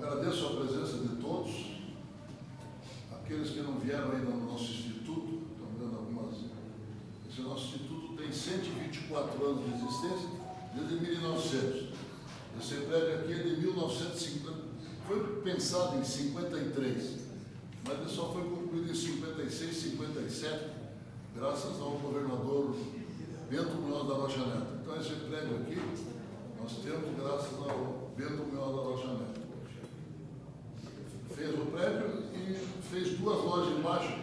Agradeço a presença de todos, aqueles que não vieram ainda no nosso instituto, estão vendo algumas. Esse nosso instituto tem 124 anos de existência, desde 1900. Esse prédio aqui é de 1950, foi pensado em 53, mas ele só foi concluído em 56, 57, graças ao governador Bento Munhoz da Rocha Neto. Então esse prédio aqui nós temos graças ao Bento Munhoz da Rocha Neto. Fez o prédio e fez 2 lojas embaixo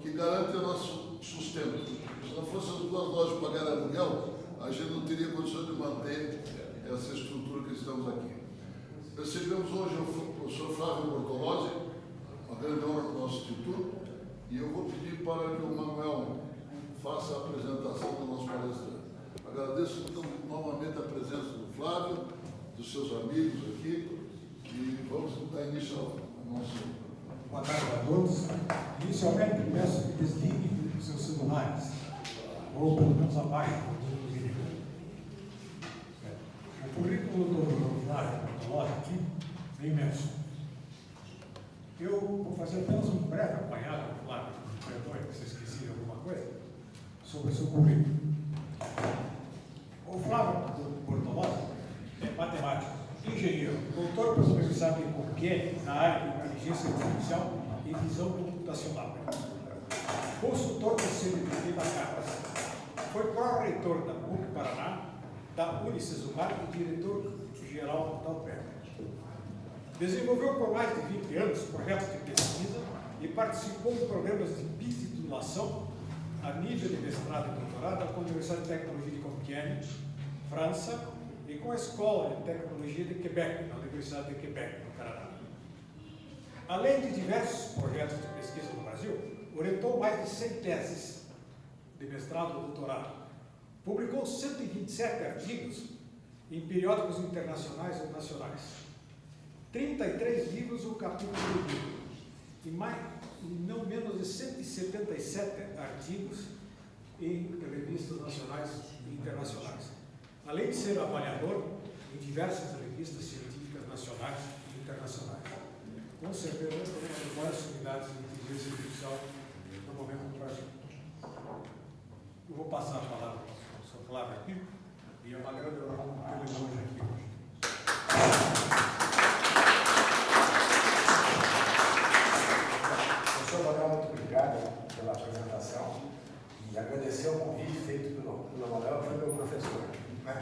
que garantem o nosso sustento. Se não fossem as 2 lojas pagar aluguel, a gente não teria condições de manter essa estrutura que estamos aqui. Recebemos hoje o professor Flávio Bortolozzi, uma grande honra para o nosso instituto, e eu vou pedir para que o Manuel faça a apresentação do nosso palestrante. Agradeço então, novamente a presença do Flávio, dos seus amigos aqui, e vamos dar início ao nosso... Boa tarde a todos. Inicialmente, peço que desliguem os seus celulares, ou pelo menos abaixem o vídeo. O currículo do Flávio Bortolozzi aqui é imenso. Eu vou fazer apenas um breve apanhado, Flávio, perdoe se esqueci de alguma coisa, sobre o seu currículo. O Flávio Bortolozzi é matemático, engenheiro, doutor pela Universidade de Compiègne na área de inteligência artificial e visão computacional. Consultor da CNPq da CAPES. Foi pró-reitor da PUC Paraná, da Unicesumar e diretor-geral da UPEC. Desenvolveu por mais de 20 anos projetos de pesquisa e participou de programas de titulação a nível de mestrado e doutorado com a Universidade de Tecnologia de Compiègne, França, e com a Escola de Tecnologia de Quebec, na Universidade de Quebec, no Canadá. Além de diversos projetos de pesquisa no Brasil, orientou mais de 100 teses de mestrado e doutorado. Publicou 127 artigos em periódicos internacionais e nacionais. 33 livros ou capítulos de livro. E não menos de 177 artigos em revistas nacionais e internacionais. Além de ser avaliador em diversas revistas científicas nacionais e internacionais. Com certeza, temos várias unidades de inteligência artificial no momento do Brasil. Eu vou passar a palavra para o professor Flávio aqui, e é uma grande honra ter ele hoje aqui hoje. Professor Manuel, muito obrigado pela apresentação e agradecer o convite feito pelo Manuel, que foi meu professor, né?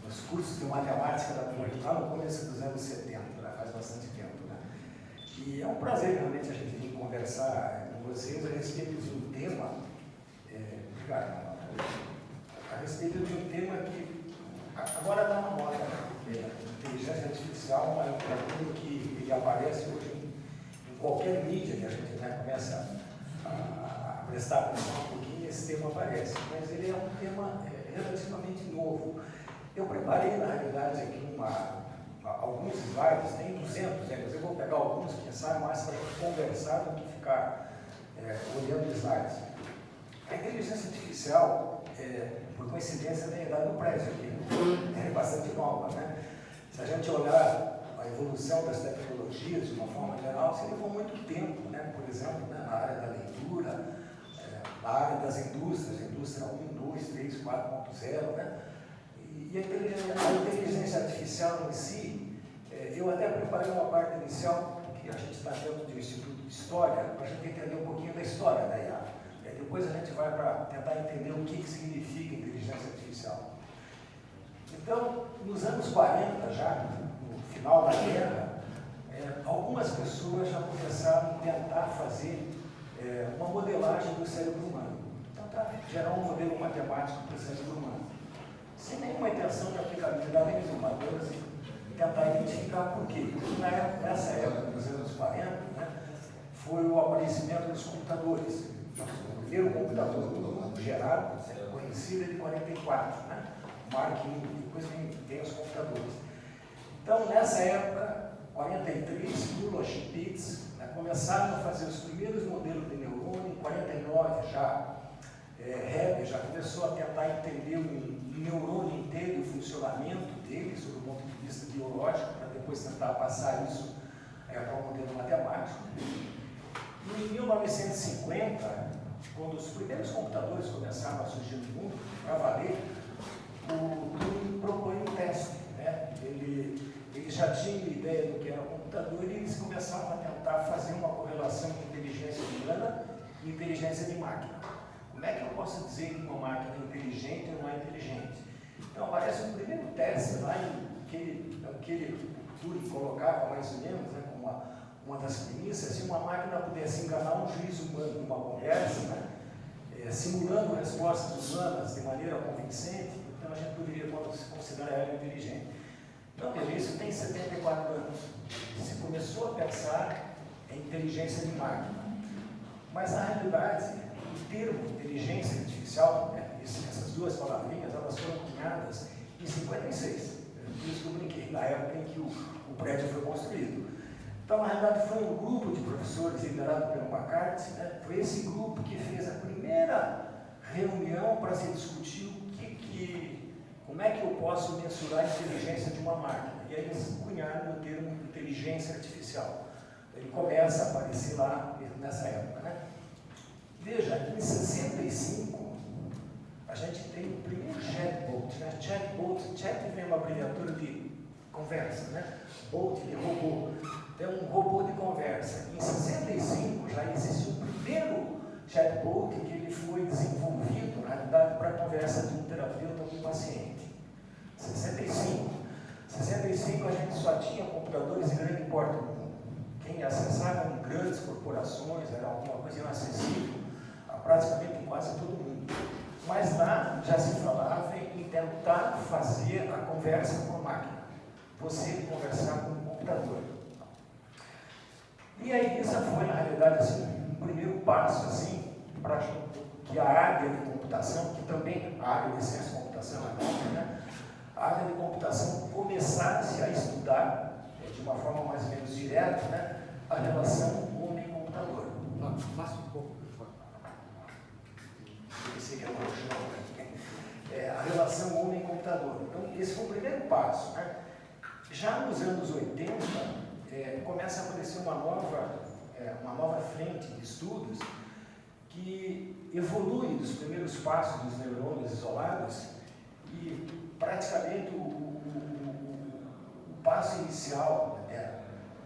Nos cursos de matemática da PUC, lá no começo dos anos 70, né? Faz bastante tempo, né? E é um prazer realmente a gente vir conversar com vocês a respeito de um tema, a respeito de um tema que agora está na moda, inteligência artificial, é um tema que ele aparece hoje em qualquer mídia que a gente começa a prestar atenção um pouquinho, esse tema aparece, mas ele é um tema relativamente novo. Eu preparei, na realidade, aqui alguns slides, tem 200, mas eu vou pegar alguns, quem sabe, mais para conversar do que ficar olhando slides. A inteligência artificial, por coincidência, tem idade do prédio aqui, é bastante nova, né? Se a gente olhar a evolução das tecnologias de uma forma geral, se levou muito tempo, né? Por exemplo, né? Na área da leitura, na área das indústrias, indústria 1, 2, 3, 4.0, né? E a inteligência artificial em si, eu até preparei uma parte inicial, que a gente está dentro do Instituto de História, para a gente entender um pouquinho da história da IA. Depois a gente vai para tentar entender o que significa inteligência artificial. Então, nos anos 40, já no final da guerra, algumas pessoas já começaram a tentar fazer uma modelagem do cérebro humano. Tentar gerar um modelo matemático para o cérebro humano. Sem nenhuma intenção de aplicabilidade em inovadores e tentar identificar por quê. Porque nessa época, nos anos 40, né, foi o aparecimento dos computadores. O primeiro computador gerado, conhecido, é de 44, né? Mark I, depois vem os computadores. Então, nessa época, 43, Nulo Spitz, né, começaram a fazer os primeiros modelos de neurônio. Em 49 já, Hebb já começou a tentar entender o neurônio inteiro e o funcionamento dele, sob o ponto de vista biológico, para depois tentar passar isso para um modelo matemático. E em 1950, quando os primeiros computadores começaram a surgir no mundo, para valer, o Turing propõe um teste. Né? Ele já tinha ideia do que era um computador e eles começaram a tentar fazer uma correlação de inteligência humana e inteligência de máquina. Como é que eu posso dizer que uma máquina é inteligente ou não é inteligente? Então, aparece um primeiro teste lá em que o Turing colocava mais ou menos, né, como uma das premissas, se uma máquina pudesse enganar um juiz humano numa conversa, né, simulando respostas humanas de maneira convincente, então a gente poderia considerar ela inteligente. Então, veja, isso tem 74 anos. Se começou a pensar em inteligência de máquina. Mas, na realidade, o termo inteligência artificial, né, essas duas palavrinhas, elas foram cunhadas em 56. Por isso que eu brinquei, na época em que o prédio foi construído. Então, na realidade, foi um grupo de professores liderado pelo McCarthy, né, foi esse grupo que fez a primeira reunião para se discutir como é que eu posso mensurar a inteligência de uma máquina. E aí eles cunharam o termo inteligência artificial. Ele começa a aparecer lá nessa época. Né? Veja, em 65, a gente tem o primeiro chatbot. Né? Chat vem uma abreviatura de conversa, né? Bot de robô. Então, um robô de conversa. Em 65 já existe o primeiro chatbot que ele foi desenvolvido, na realidade, para a conversa de um terapeuta com um paciente. 65 a gente só tinha computadores de grande porte no mundo. Quem acessava eram grandes corporações, era alguma coisa inacessível a praticamente quase todo mundo. Mas lá já se falava em tentar fazer a conversa com a máquina. Você conversar com o computador. E aí isso foi, na realidade, assim, um primeiro passo assim, para que a área de computação, que também a área de ciência de computação, né, a área de computação começasse a estudar, de uma forma mais ou menos direta, né, a relação homem-computador. Passa um pouco, por favor. A relação homem-computador. Então, esse foi o primeiro passo. Né? Já nos anos 80, começa a aparecer uma nova frente de estudos que evolui dos primeiros passos dos neurônios isolados e praticamente o passo inicial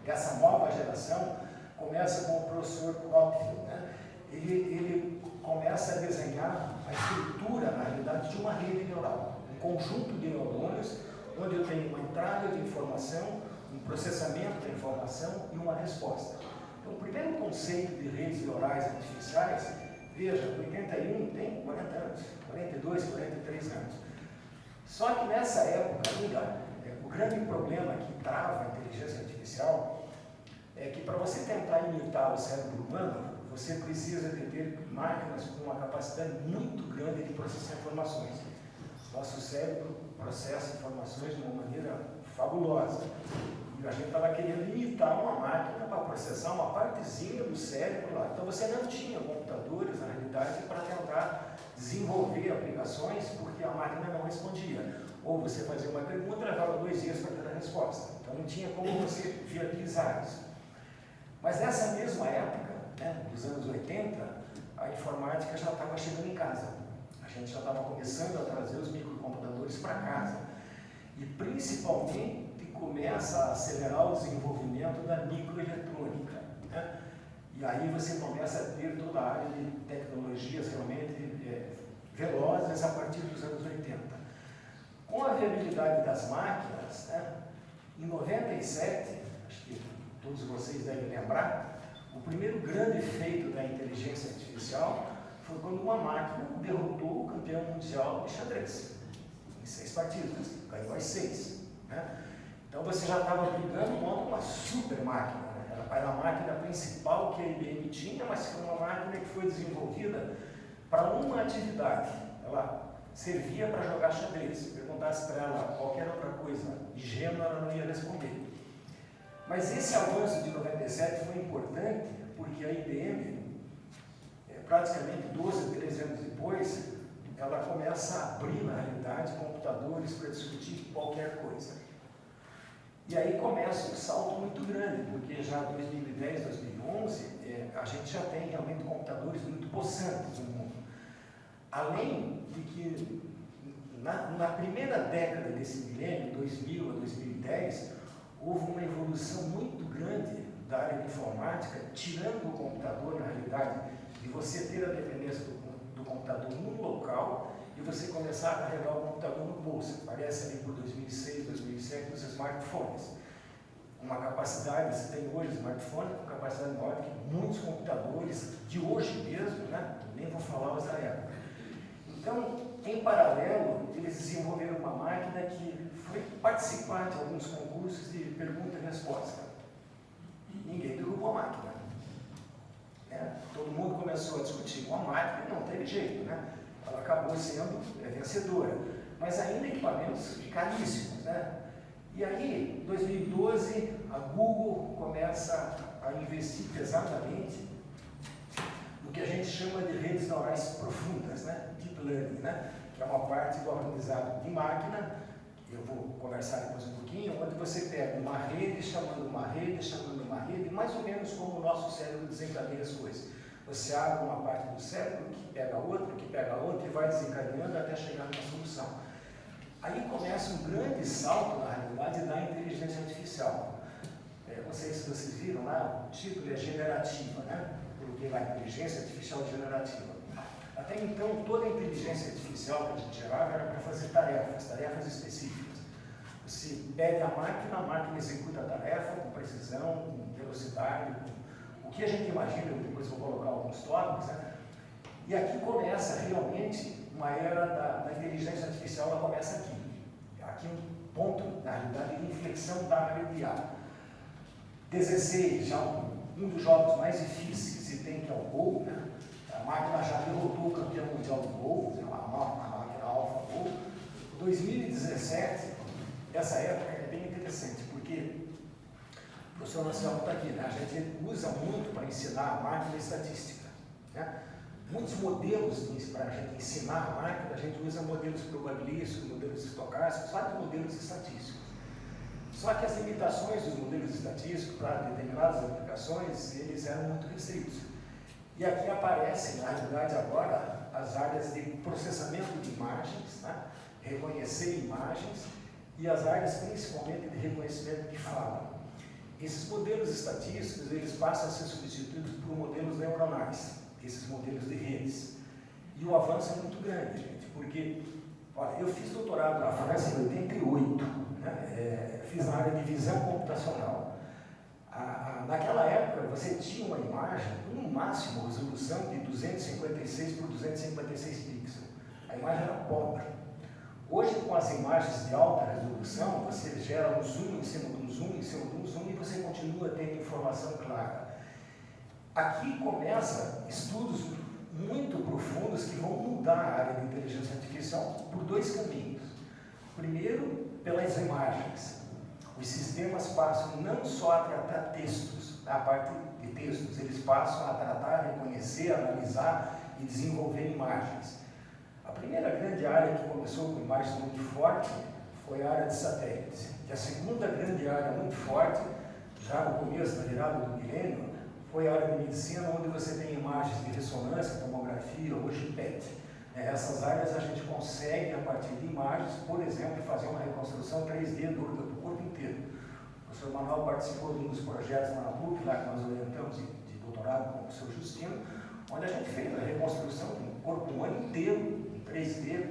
dessa nova geração começa com o professor Hopfield. Né? Ele começa a desenhar a estrutura, na realidade, de uma rede neural, um conjunto de neurônios onde eu tenho uma entrada de informação, um processamento da informação e uma resposta. Então, o primeiro conceito de redes neurais artificiais, veja, 81 tem 40 anos, 42, 43 anos. Só que nessa época ainda, o grande problema que trava a inteligência artificial é que para você tentar imitar o cérebro humano, você precisa de ter máquinas com uma capacidade muito grande de processar informações. Nosso cérebro processa informações de uma maneira fabulosa. E a gente estava querendo imitar uma máquina para processar uma partezinha do cérebro lá. Então você não tinha computadores, na realidade, para tentar desenvolver aplicações, porque a máquina não respondia. Ou você fazia uma pergunta e levava 2 dias para ter a resposta. Então não tinha como você viabilizar isso. Mas nessa mesma época, né, dos anos 80, a informática já estava chegando em casa. A gente já estava começando a trazer os microcomputadores para casa. E principalmente começa a acelerar o desenvolvimento da microeletrônica. Né? E aí você começa a ter toda a área de tecnologias realmente velozes a partir dos anos 80. Com a viabilidade das máquinas, né, em 97, acho que todos vocês devem lembrar, o primeiro grande feito da inteligência artificial foi quando uma máquina derrotou o campeão mundial de xadrez, em 6 partidas, ganhou as 6. Né? Então você já estava brigando contra uma super máquina. Né? Era a máquina principal que a IBM tinha, mas foi uma máquina que foi desenvolvida para uma atividade. Ela servia para jogar xadrez. Se perguntasse para ela qualquer outra coisa ingênua, ela não ia responder. Mas esse avanço de 97 foi importante porque a IBM, praticamente 12, 13 anos depois, ela começa a abrir, na realidade, computadores para discutir qualquer coisa. E aí começa um salto muito grande, porque já em 2010, 2011, a gente já tem realmente computadores muito possantes no mundo. Além de que, na primeira década desse milênio, 2000 a 2010, houve uma evolução muito grande da área de informática, tirando o computador, na realidade, de você ter a dependência do computador num local e você começar a carregar o computador no bolso. Aparece ali por 2006, 2007, os smartphones. Uma capacidade, você tem hoje smartphone com capacidade maior que muitos computadores de hoje mesmo, né? Nem vou falar os da época. Então, em paralelo, eles desenvolveram uma máquina que foi participar de alguns concursos de pergunta e resposta. Ninguém derrubou a máquina. Todo mundo começou a discutir com a máquina e não teve jeito, né? Ela acabou sendo vencedora. Mas ainda equipamentos caríssimos, né? E aí, em 2012, a Google começa a investir pesadamente no que a gente chama de redes neurais profundas, né? Deep Learning, né? Que é uma parte do aprendizado de máquina, eu vou conversar depois um pouquinho, onde você pega uma rede, chamando uma rede, mais ou menos como o nosso cérebro desencadeia as coisas. Você abre uma parte do cérebro, que pega outra, e vai desencadeando até chegar numa solução. Aí começa um grande salto, na realidade, da inteligência artificial. Não sei se vocês viram lá, o título é generativa, né? Porque lá, inteligência artificial generativa. Até então, toda a inteligência artificial que a gente gerava era para fazer tarefas específicas. Você pede a máquina executa a tarefa com precisão, com velocidade, com o que a gente imagina, eu depois vou colocar alguns tópicos, né? E aqui começa realmente uma era da inteligência artificial, ela começa aqui. Aqui um ponto, na realidade, de inflexão da área de IA. 16, já um dos jogos mais difíceis que se tem, que é o Go, né? A máquina já derrotou o campeão mundial do Go, a máquina AlphaGo. 2017, essa época é bem interessante, porque o professor Marcelo está aqui, né? A gente usa muito para ensinar a máquina estatística, né? Muitos modelos para a gente ensinar a máquina, a gente usa modelos probabilísticos, modelos estocásticos, vários modelos estatísticos. Só que as limitações dos modelos estatísticos para determinadas aplicações, eles eram muito restritos. E aqui aparecem, na realidade, agora, as áreas de processamento de imagens, né? Reconhecer imagens, e as áreas principalmente de reconhecimento de fala. Esses modelos estatísticos, eles passam a ser substituídos por modelos neuronais, esses modelos de redes. E o avanço é muito grande, gente, porque, olha, eu fiz doutorado na França em 88, né? Fiz na área de visão computacional. Naquela época, você tinha uma imagem, no máximo, resolução de 256 por 256 pixels. A imagem era pobre. Hoje, com as imagens de alta resolução, você gera um zoom em cima de um zoom, em cima de um zoom, e você continua tendo informação clara. Aqui começam estudos muito profundos que vão mudar a área de inteligência artificial por dois caminhos. Primeiro, pelas imagens. Os sistemas passam não só a tratar textos, a parte de textos, eles passam a tratar, reconhecer, analisar e desenvolver imagens. A primeira grande área que começou com imagens muito forte foi a área de satélites. E a segunda grande área muito forte, já no começo da virada do milênio, foi a área de medicina, onde você tem imagens de ressonância, tomografia, hoje PET. Essas áreas a gente consegue, a partir de imagens, por exemplo, fazer uma reconstrução 3D do corpo inteiro. O professor Manuel participou de um dos projetos na PUC, lá que nós orientamos de doutorado com o professor Justino, onde a gente fez a reconstrução do corpo humano inteiro, em 3D,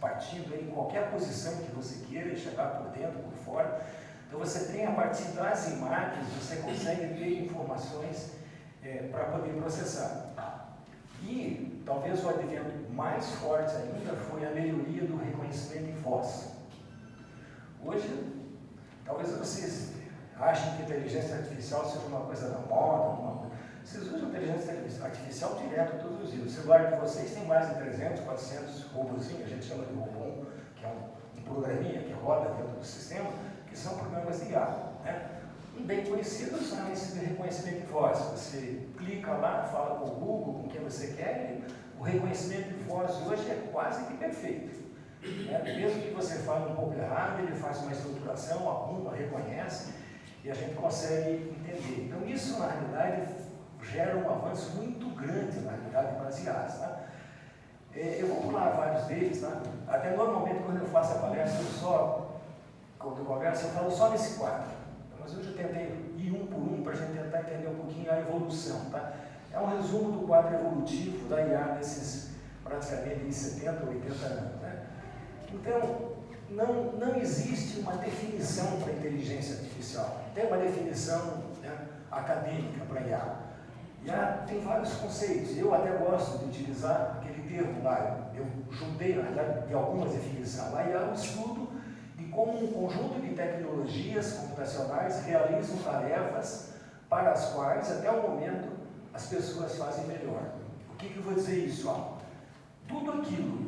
partindo em qualquer posição que você queira, e chegar por dentro, por fora. Então você tem, a partir das imagens, você consegue ter informações para poder processar. E talvez o advento mais forte ainda foi a melhoria do reconhecimento em voz. Hoje, talvez vocês achem que a inteligência artificial seja uma coisa da moda, vocês usam inteligência artificial direto todos os dias. O celular de vocês tem mais de 300, 400 robozinhos, a gente chama de robô, que é um programinha que roda dentro do sistema, que são programas de IA, né? Um bem conhecido são esses de reconhecimento de voz. Você clica lá, fala com o Google, com quem você quer, e o reconhecimento de voz hoje é quase que perfeito. Né? Mesmo que você fale um pouco errado, ele faz uma estruturação, arruma, reconhece, e a gente consegue entender. Então, isso, na realidade, gera um avanço muito grande, na realidade, para as IAs. Tá? Eu vou pular vários deles, tá? Até normalmente, quando eu faço a palestra, quando eu converso, eu falo só nesse quadro. Mas hoje eu tentei ir um por um para a gente tentar entender um pouquinho a evolução. Tá? É um resumo do quadro evolutivo da IA nesses praticamente 70, 80 anos. Né? Então, não existe uma definição para a inteligência artificial. Tem uma definição, né, acadêmica para a IA. IA tem vários conceitos. Eu até gosto de utilizar aquele termo lá. Eu juntei, na verdade, de algumas definições. A IA é um estudo de como um conjunto de tecnologias computacionais realizam tarefas para as quais, até o momento, as pessoas fazem melhor. O que eu vou dizer isso? Tudo aquilo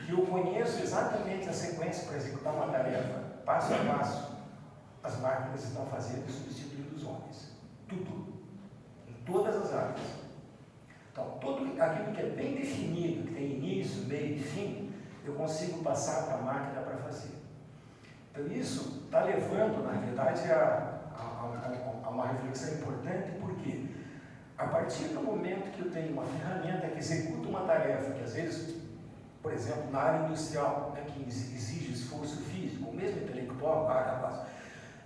que eu conheço exatamente a sequência para executar uma tarefa, passo a passo, as máquinas estão fazendo e substituindo os homens. Tudo. Em todas as áreas. Então, tudo aquilo que é bem definido, que tem início, meio e fim, eu consigo passar para a máquina para fazer. Então, isso está levando, na realidade, a uma reflexão importante, porque a partir do momento que eu tenho uma ferramenta que executa uma tarefa, que às vezes, por exemplo, na área industrial, né, que exige esforço físico, ou mesmo intelectual,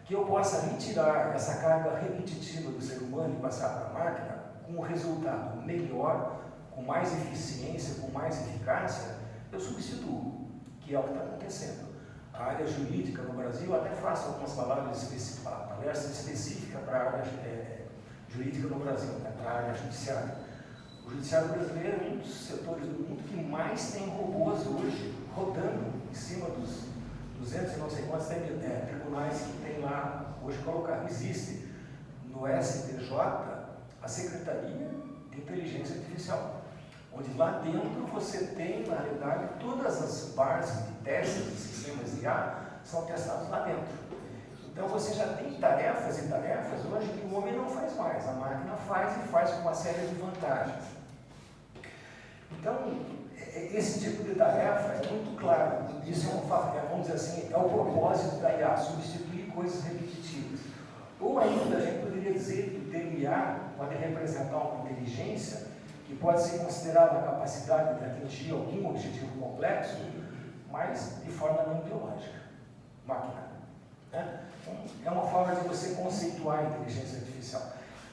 que eu possa retirar essa carga repetitiva do ser humano e passar para a máquina com um resultado melhor, com mais eficiência, com mais eficácia, eu substituo, que é o que está acontecendo. A área jurídica no Brasil, até faço algumas palestras específicas para a área jurídica no Brasil, né, para a área judiciária. O judiciário brasileiro é um dos setores do mundo que mais tem robôs hoje rodando em cima dos 200 e não sei quantos tribunais que tem lá hoje colocado. Existe no STJ a Secretaria de Inteligência Artificial, onde lá dentro você tem, na realidade, todas as bases de testes de sistemas de IA são testados lá dentro. Então você já tem tarefas e tarefas hoje que o homem não faz mais, a máquina faz e faz com uma série de vantagens. Então, esse tipo de tarefa é muito claro. Isso vamos dizer assim, é o propósito da IA, substituir coisas repetitivas. Ou ainda, a gente poderia dizer que o termo IA pode representar uma inteligência que pode ser considerada a capacidade de atingir algum objetivo complexo, mas de forma não biológica, máquina. Né? Então, é uma forma de você conceituar a inteligência artificial.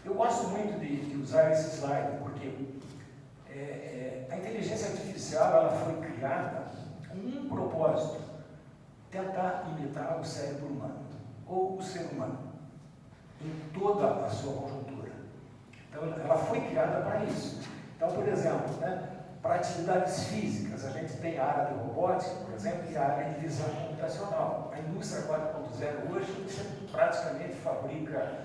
Eu gosto muito de usar esse slide, porque a inteligência artificial ela foi criada com um propósito: tentar imitar o cérebro humano, ou o ser humano, em toda a sua conjuntura. Então, ela foi criada para isso. Então, por exemplo, né, para atividades físicas, a gente tem a área de robótica, por exemplo, e a área de visão computacional. A indústria 4.0 hoje, você praticamente fabrica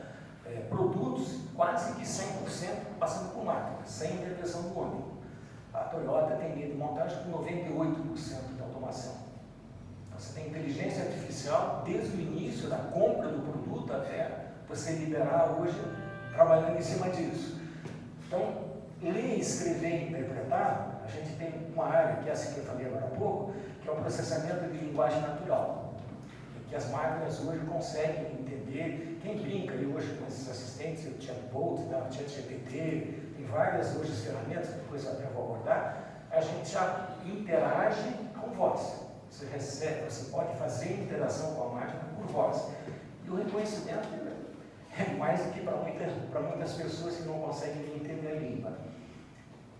produtos quase que 100% passando por máquinas, sem intervenção do homem. A Toyota tem linha de montagem com 98% de automação. Então, você tem inteligência artificial desde o início da compra do produto até você liberar hoje, trabalhando em cima disso. Então, ler, escrever e interpretar, a gente tem uma área, que é essa que eu falei agora há pouco, que é o processamento de linguagem natural, que as máquinas hoje conseguem entender. Quem brinca aí hoje com esses assistentes, o chatbot, o ChatGPT, tem várias hoje ferramentas, que depois eu até vou abordar, a gente já interage com voz. Você recebe, você pode fazer interação com a máquina por voz. E o reconhecimento é mais do que para muitas pessoas que não conseguem entender a língua.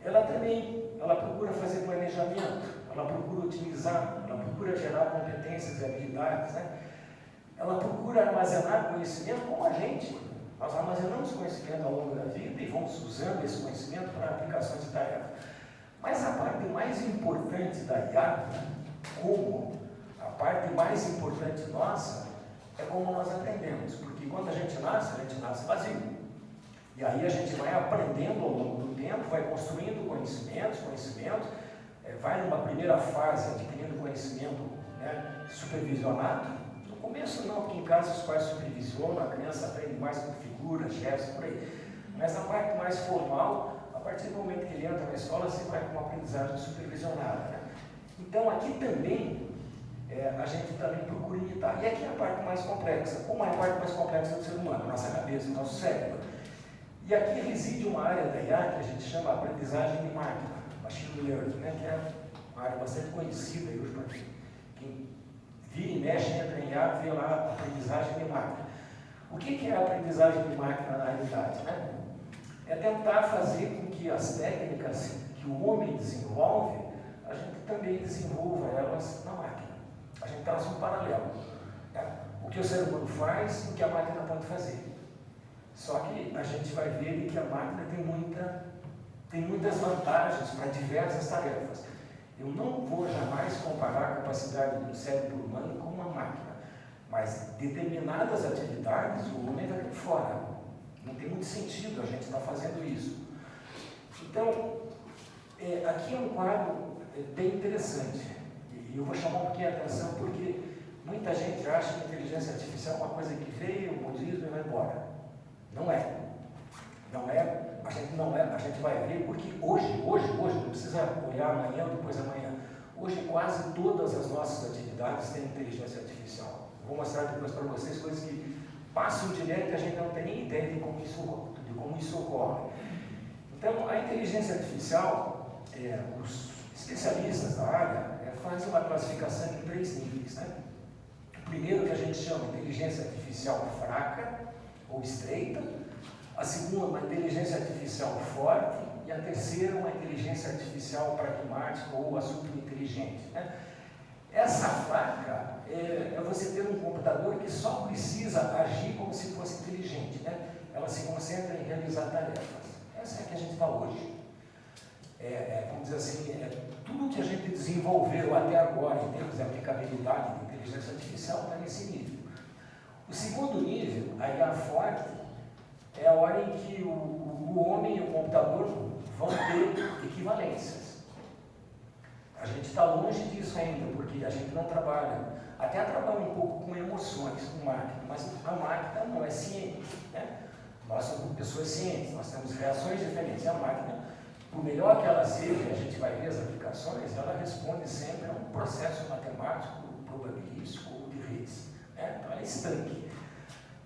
Ela procura fazer planejamento, ela procura otimizar, ela procura gerar competências e habilidades, né? Ela procura armazenar conhecimento como a gente. Nós armazenamos conhecimento ao longo da vida e vamos usando esse conhecimento para aplicações de tarefa. Mas a parte mais importante da IA, como a parte mais importante nossa, é como nós aprendemos. Porque quando a gente nasce vazio. E aí a gente vai aprendendo ao longo do tempo, vai construindo conhecimentos, vai numa primeira fase adquirindo conhecimento, né, supervisionado. No começo não, porque em casa os pais supervisionam, a criança aprende mais com figuras, gestos, por aí. Mas na parte mais formal, a partir do momento que ele entra na escola, você vai com uma aprendizagem supervisionada. Né? Então aqui também a gente também procura imitar. E aqui é a parte mais complexa. Como é a parte mais complexa do ser humano? Nossa cabeça, nosso cérebro. E aqui reside uma área da IA que a gente chama aprendizagem de máquina, machine learning, né? Que é uma área bastante conhecida hoje para quem vira e mexe, entra em IA, vê lá aprendizagem de máquina. O que é a aprendizagem de máquina na realidade, né? É tentar fazer com que as técnicas que o homem desenvolve, a gente também desenvolva elas na máquina. A gente traça um paralelo. Né? O que o ser humano faz e o que a máquina pode fazer. Só que a gente vai ver que a máquina tem muitas vantagens para diversas tarefas. Eu não vou jamais comparar a capacidade do cérebro humano com uma máquina, mas determinadas atividades o homem vai por fora. Não tem muito sentido a gente estar fazendo isso. Então, aqui é um quadro bem interessante. E eu vou chamar um pouquinho a atenção porque muita gente acha que a inteligência artificial é uma coisa que veio, o modismo e vai embora. Não é. Não é. A gente vai ver porque hoje, não precisa olhar amanhã ou depois amanhã. Hoje quase todas as nossas atividades têm inteligência artificial. Eu vou mostrar depois para vocês coisas que passam direto e a gente não tem nem ideia de como isso ocorre. Então, a inteligência artificial, os especialistas da área fazem uma classificação em 3 níveis. Né? O primeiro que a gente chama de inteligência artificial fraca ou estreita, a segunda uma inteligência artificial forte e a terceira uma inteligência artificial pragmática ou a superinteligente. Né? Essa fraca é você ter um computador que só precisa agir como se fosse inteligente. Né? Ela se concentra em realizar tarefas. Essa é a que a gente está hoje. Vamos dizer assim, tudo que a gente desenvolveu até agora em termos de aplicabilidade de inteligência artificial está nesse nível. O segundo nível, a IA forte, é a hora em que o homem e o computador vão ter equivalências. A gente está longe disso ainda, porque a gente não trabalha, até trabalha um pouco com emoções, com máquina, mas a máquina não é ciente. Né? Nós somos pessoas cientes, nós temos reações diferentes. A máquina, por melhor que ela seja, a gente vai ver as aplicações, ela responde sempre a um processo matemático, probabilístico ou de redes. Né? Então ela é estanque.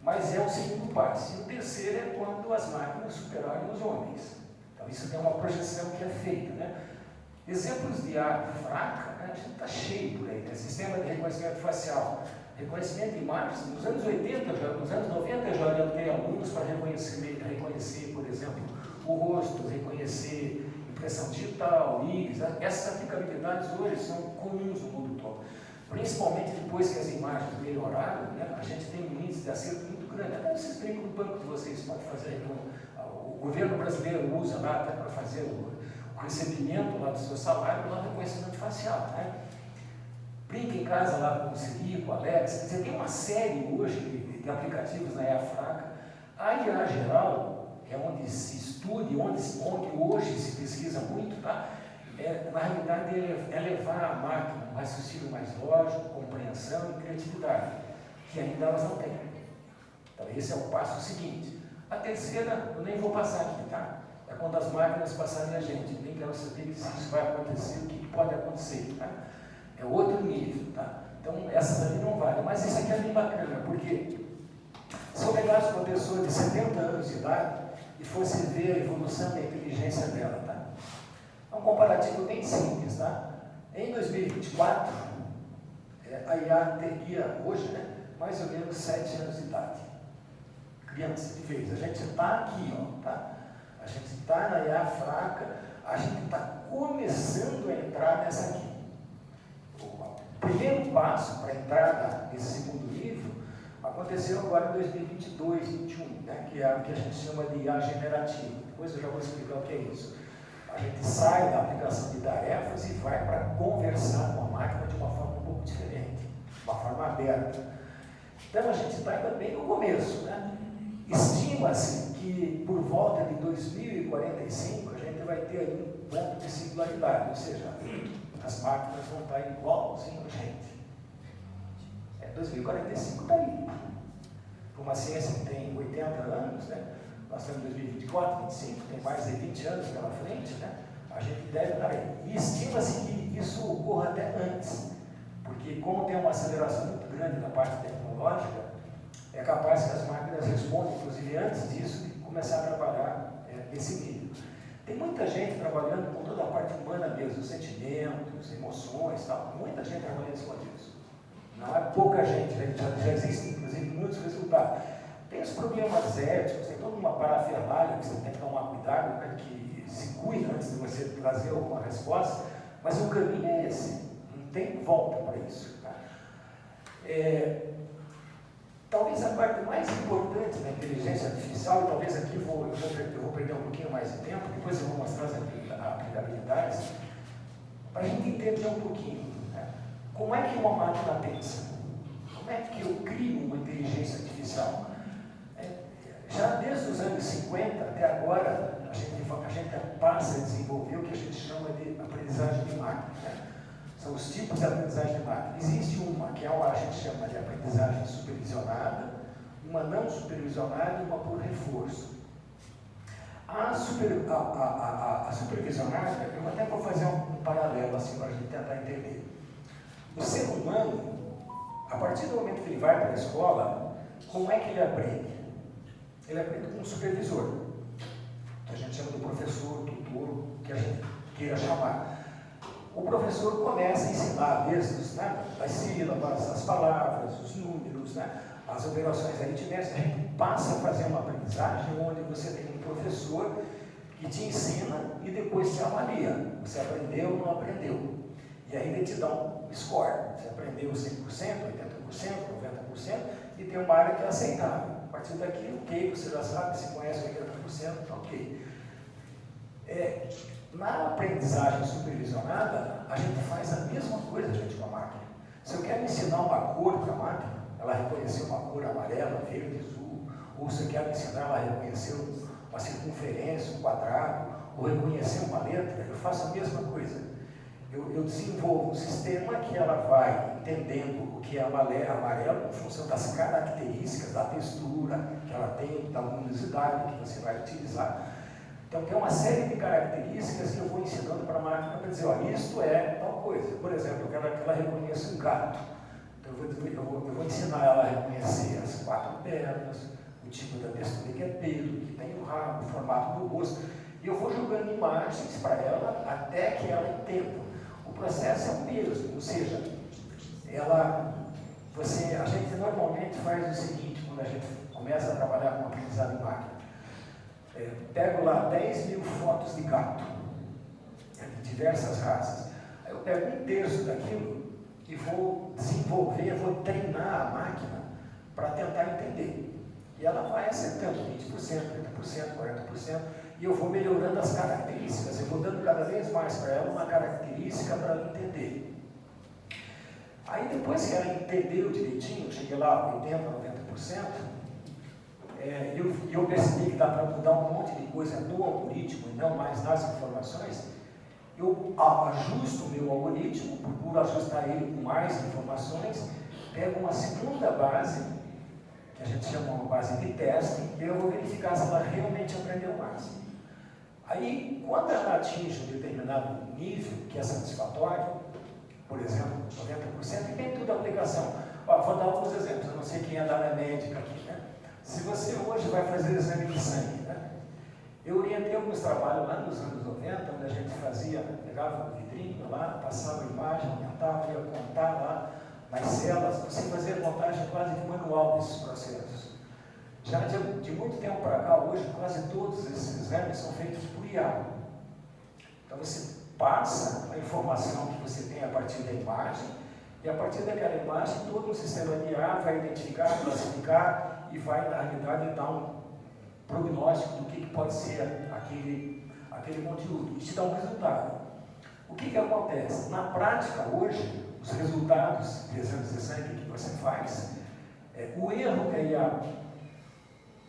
Mas é o segundo passo. E o terceiro é quando as máquinas superarem os homens. Então isso tem uma projeção que é feita. Né? Exemplos de IA fraca, né? A gente está cheio por aí. Né? Sistema de reconhecimento facial. Reconhecimento de imagens, nos anos 80, nos anos 90 eu já orientei alunos para reconhecer, por exemplo, o rosto, reconhecer impressão digital, íris. Essas aplicabilidades hoje são comuns no mundo todo. Principalmente depois que as imagens melhoraram, né, a gente tem um índice de acerto muito grande. Até vocês brincam no banco de vocês, pode fazer. O governo brasileiro usa lá até para fazer o recebimento lá do seu salário, lá no reconhecimento facial. Né? Brinca em casa lá com o Siri, com o Alexa. Quer dizer, tem uma série hoje de aplicativos na IA fraca. A IA geral, que é onde se estuda, onde hoje se pesquisa muito, tá? Na realidade é levar a máquina um raciocínio mais lógico, compreensão e criatividade, que ainda elas não têm. Então esse é o passo seguinte. A terceira, eu nem vou passar aqui, tá? É quando as máquinas passarem a gente. Eu nem quero saber se isso vai acontecer, o que pode acontecer, tá? É outro nível, tá? Então essas ali não valem. Mas isso aqui é bem bacana, porque se eu pegasse uma pessoa de 70 anos de idade e fosse ver a evolução da inteligência dela, tá? É um comparativo bem simples, tá? Em 2024, a IA teria hoje, né, mais ou menos 7 anos de idade. Criança de vez. A gente está aqui, ó, tá? A gente está na IA fraca, a gente está começando a entrar nessa aqui. O primeiro passo para entrar nesse segundo nível aconteceu agora em 2022, 2021, né, que é o que a gente chama de IA generativa. Depois eu já vou explicar o que é isso. A gente sai da aplicação de tarefas e vai para conversar com a máquina de uma forma um pouco diferente, de uma forma aberta. Então a gente está ainda bem no começo. Né? Estima-se que por volta de 2045 a gente vai ter aí um ponto de singularidade, ou seja, as máquinas vão estar igualzinho a gente. 2045 está aí. Para uma ciência que tem 80 anos, né? Nós estamos em 2024, 25, tem mais de 20 anos pela frente, né? A gente deve estar aí. E estima-se que isso ocorra até antes. Porque como tem uma aceleração muito grande na parte tecnológica, é capaz que as máquinas respondam, inclusive antes disso, de começar a trabalhar nesse nível. Tem muita gente trabalhando com toda a parte humana mesmo, sentimentos, emoções, tal. Muita gente trabalhando em cima disso. Não é pouca gente, já existem inclusive muitos resultados. Tem os problemas éticos, tem toda uma parafernália que você tem que tomar cuidado, para que se cuide antes de você trazer alguma resposta, mas o caminho é esse, não tem volta para isso. Tá? Talvez a parte mais importante da inteligência artificial, e talvez aqui eu vou perder um pouquinho mais de tempo, depois eu vou mostrar as aplicabilidades, para a gente entender um pouquinho, né? Como é que uma máquina pensa? Como é que eu crio uma inteligência artificial? Já desde os anos 50 até agora, a gente passa a desenvolver o que a gente chama de aprendizagem de máquina. Né? São os tipos de aprendizagem de máquina. Existe uma que a gente chama de aprendizagem supervisionada, uma não supervisionada e uma por reforço. A supervisionada, eu até vou fazer um paralelo assim para a gente tentar entender. O ser humano, a partir do momento que ele vai para a escola, como é que ele aprende? Ele aprende com um supervisor, que a gente chama de professor, tutor, que a gente queira chamar. O professor começa a ensinar desde as sílabas, as palavras, os números, né, as operações aritméticas. A gente passa a fazer uma aprendizagem onde você tem um professor que te ensina e depois te avalia. Você aprendeu ou não aprendeu. E aí ele te dá um score. Você aprendeu 100%, 80%, 90% e tem uma área que é aceitável. A partir daqui, ok, você já sabe, se conhece 80%, ok. Na aprendizagem supervisionada, a gente faz a mesma coisa, gente, com a máquina. Se eu quero ensinar uma cor para a máquina, ela reconhecer uma cor amarela, verde, azul, ou se eu quero ensinar ela a reconhecer uma circunferência, um quadrado, ou reconhecer uma letra, eu faço a mesma coisa. Eu desenvolvo um sistema que ela vai entendendo o que é amarelo em função das características, da textura que ela tem, da luminosidade que você vai utilizar. Então, tem uma série de características que eu vou ensinando para a máquina para dizer, olha, isto é tal coisa. Por exemplo, eu quero que ela reconheça um gato. Então, eu vou ensinar ela a reconhecer as 4 pernas, o tipo da textura que é pelo, que tem o rabo, o formato do rosto. E eu vou jogando imagens para ela até que ela entenda. O processo é o mesmo, ou seja, a gente normalmente faz o seguinte, quando a gente começa a trabalhar com aprendizado em máquina. Pego lá 10 mil fotos de gato, de diversas raças. Aí eu pego 1/3 daquilo e vou desenvolver, vou treinar a máquina para tentar entender. E ela vai acertando 20%, 30%, 40%, e eu vou melhorando as características, eu vou dando cada vez mais para ela uma característica para ela entender. Aí depois que ela entendeu direitinho, cheguei lá a 80%, 90%, eu percebi que dá para mudar um monte de coisa no algoritmo e não mais nas informações, eu ajusto o meu algoritmo, procuro ajustar ele com mais informações, pego uma segunda base, que a gente chama uma base de teste, e eu vou verificar se ela realmente aprendeu mais. Aí, quando ela atinge um determinado nível que é satisfatório, por exemplo, 90%, e tem tudo a aplicação. Vou dar alguns exemplos, eu não sei quem é da área médica aqui, né? Se você hoje vai fazer exame de sangue, né? Eu orientei alguns trabalhos lá nos anos 90, onde a gente pegava um vidrinho lá, passava a imagem, aumentava, ia contar lá nas células, você fazia a contagem quase que manual desses processos. Já de muito tempo para cá, hoje, quase todos esses exames são feitos por IA. Então você passa a informação que você tem a partir da imagem, e a partir daquela imagem, todo o sistema de IA vai identificar, classificar e vai, na realidade, dar um prognóstico do que pode ser aquele conteúdo. Isso dá um resultado. O que acontece? Na prática, hoje, os resultados de exames de sangue que você faz, o erro que a IA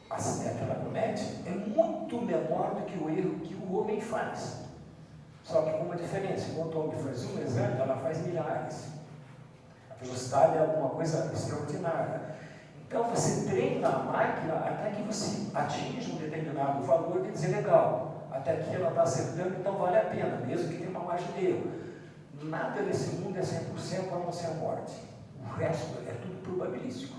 que ela comete é muito menor do que o erro que o homem faz. Só que com uma diferença, enquanto o homem faz um exame, ela faz milhares. A velocidade é alguma coisa extraordinária. Então você treina a máquina até que você atinja um determinado valor de dizer legal, até que ela está acertando, então vale a pena, mesmo que tenha uma margem de erro. Nada nesse mundo é 100% a não ser a morte. O resto é tudo probabilístico.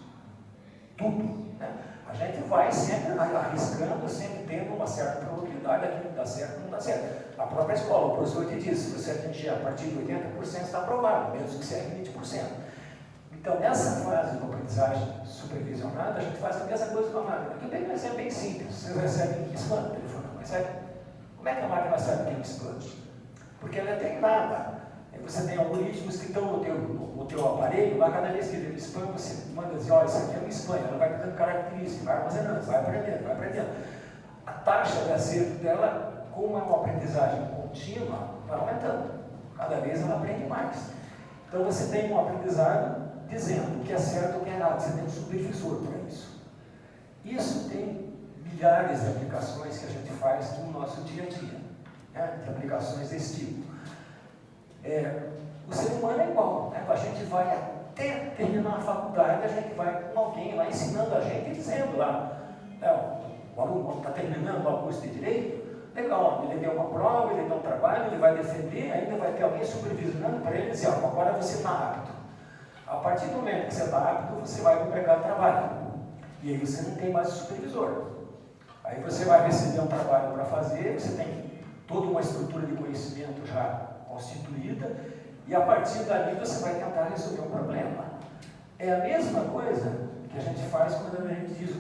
Tudo. Né? A gente vai sempre arriscando, sempre tendo uma certa probabilidade daquilo que dá certo ou não dá certo. A própria escola, o professor te diz, se você atingir a partir de 80% está aprovado, menos que seja 20%. Então, nessa fase de aprendizagem supervisionada, a gente faz a mesma coisa com a máquina. Aqui tem um exemplo bem simples. Vocês recebem spam no telefone, recebe? Como é que a máquina sabe que é um spam? Porque ela é treinada. Você tem algoritmos que estão no teu aparelho, lá cada vez que vê o spam, você manda dizer, olha, isso aqui é um spam, ela vai dando características, vai armazenando, vai aprendendo, vai aprendendo. A taxa de acerto dela, como é uma aprendizagem contínua, vai aumentando. Cada vez ela aprende mais. Então você tem um aprendizado dizendo o que é certo e o que é errado, você tem um supervisor para isso. Isso tem milhares de aplicações que a gente faz no nosso dia a dia, né? De aplicações desse tipo. O ser humano é igual, né? A gente vai até terminar a faculdade, a gente vai com alguém lá ensinando a gente e dizendo lá, o aluno está terminando lá o curso de Direito, legal, ele deu uma prova, ele deu um trabalho, ele vai defender, ainda vai ter alguém supervisionando para ele dizer, agora você está apto. A partir do momento que você está apto, você vai para o mercado de trabalho. E aí você não tem mais o supervisor. Aí você vai receber um trabalho para fazer, você tem toda uma estrutura de conhecimento já constituída, e a partir dali você vai tentar resolver um problema. É a mesma coisa que a gente faz quando a gente diz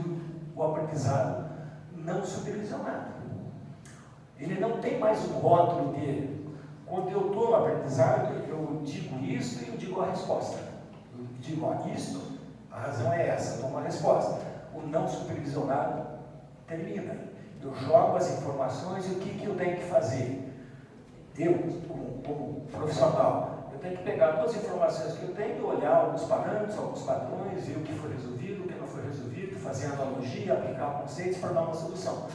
o aprendizado não supervisionado. Ele não tem mais um rótulo de, quando eu estou no aprendizado, eu digo isso e eu digo a resposta. Eu digo, isto, a razão é essa, eu dou uma resposta. O não supervisionado termina. Eu jogo as informações e o que eu tenho que fazer? Eu, como profissional, eu tenho que pegar todas as informações que eu tenho, olhar alguns parâmetros, alguns padrões, ver o que foi resolvido, o que não foi resolvido, fazer analogia, aplicar conceitos para dar uma solução.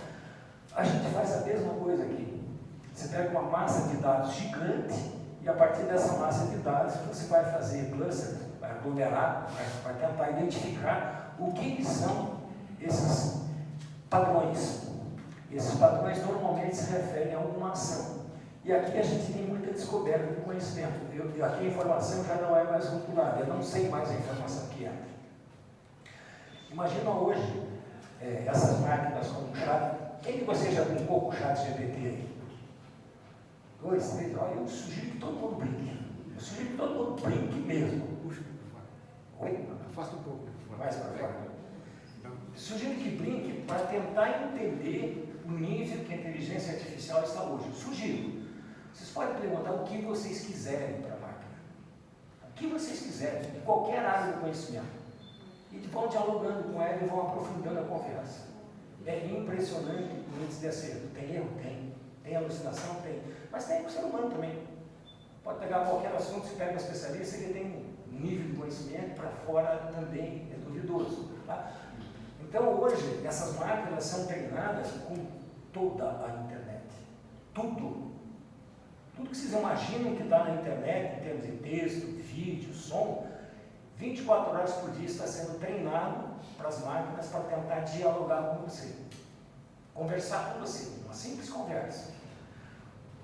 A gente faz a mesma coisa aqui. Você pega uma massa de dados gigante e a partir dessa massa de dados você vai fazer cluster, vai aglomerar, vai tentar identificar o que são esses padrões. Esses padrões normalmente se referem a alguma ação. E aqui a gente tem muita descoberta de conhecimento. Aqui a informação já não é mais rotulada, eu não sei mais a informação que é. Imagina hoje essas máquinas como o chat. Quem de vocês já brincou com o chat GPT aí? 2, 3, olha, eu sugiro que todo mundo brinque. Eu sugiro que todo mundo brinque mesmo. Puxa para fora. Oi? Afasta um pouco. Mais para fora. Sugiro que brinque para tentar entender o nível que a inteligência artificial está hoje. Eu sugiro. Vocês podem perguntar o que vocês quiserem para a máquina. O que vocês quiserem, de qualquer área do conhecimento. E vão dialogando com ela e vão aprofundando a conversa. É impressionante o índice de acerto. Tem erro? Tem. Tem alucinação? Tem. Mas tem o ser humano também. Pode pegar qualquer assunto, se pega um especialista, ele tem um nível de conhecimento, para fora também é duvidoso. Tá? Então, hoje, essas máquinas são treinadas com toda a internet. Tudo. Tudo que vocês imaginam que está na internet, em termos de texto, vídeo, som, 24 horas por dia está sendo treinado para as máquinas para tentar dialogar com você. Conversar com você. Uma simples conversa.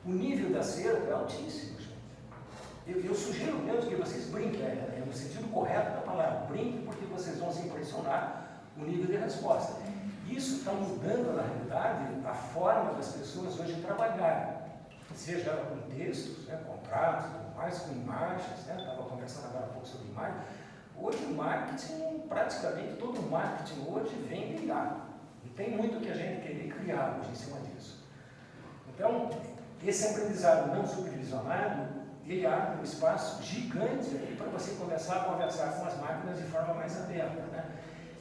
O nível de acerto é altíssimo, gente. Eu sugiro mesmo que vocês brinquem, no sentido correto da palavra. Brinquem porque vocês vão se impressionar o nível de resposta. Isso está mudando, na realidade, a forma das pessoas hoje trabalharem. Seja com textos, né, contratos, mais com imagens, né? Estava conversando agora um pouco sobre imagem. Hoje o marketing, praticamente todo o marketing hoje vem de IA. Não tem muito que a gente querer criar hoje em cima disso. Então, esse aprendizado não supervisionado, ele abre um espaço gigante para você começar a conversar com as máquinas de forma mais aberta. Né?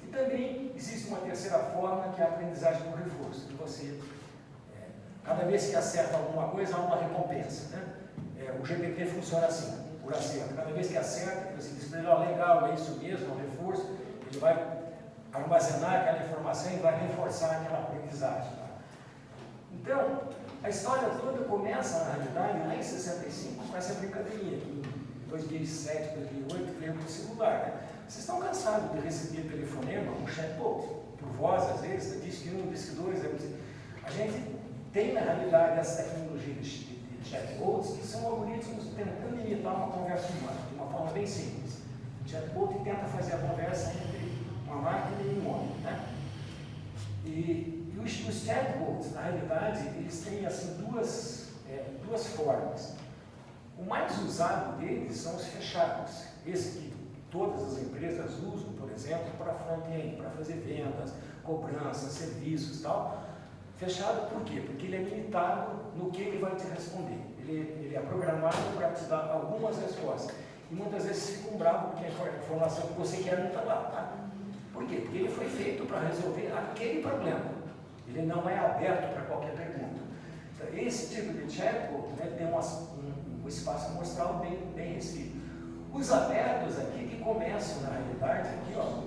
E também existe uma terceira forma, que é a aprendizagem por reforço, que você... Cada vez que acerta alguma coisa, há uma recompensa. Né? O GPT funciona assim, por acerto. Cada vez que acerta, você diz para ele, legal, é isso mesmo, é um reforço, ele vai armazenar aquela informação e vai reforçar aquela aprendizagem. Tá? Então, a história toda começa, na realidade, lá em 65, com essa brincadeirinha. Em 2007, 2008, veio para o celular. Né? Vocês estão cansados de receber telefonema, um chatbot, por voz, às vezes, diz que um, diz que dois. A gente tem, na realidade, essa tecnologia de chatbots, que são algoritmos tentando imitar uma conversa humana, de uma forma bem simples. O chatbot tenta fazer a conversa entre uma máquina e um homem, né? E os chatbots, na realidade, eles têm assim, duas formas. O mais usado deles são os fechados, esse que todas as empresas usam, por exemplo, para front-end, para fazer vendas, cobrança, serviços e tal. Fechado por quê? Porque ele é limitado no que ele vai te responder. Ele é programado para te dar algumas respostas. E muitas vezes ficam bravos porque a informação que você quer não está lá. Tá? Por quê? Porque ele foi feito para resolver aquele problema. Ele não é aberto para qualquer pergunta. Então, esse tipo de chatbot, né, tem um espaço amostral bem restrito. Os abertos aqui que começam, na realidade, aqui, ó,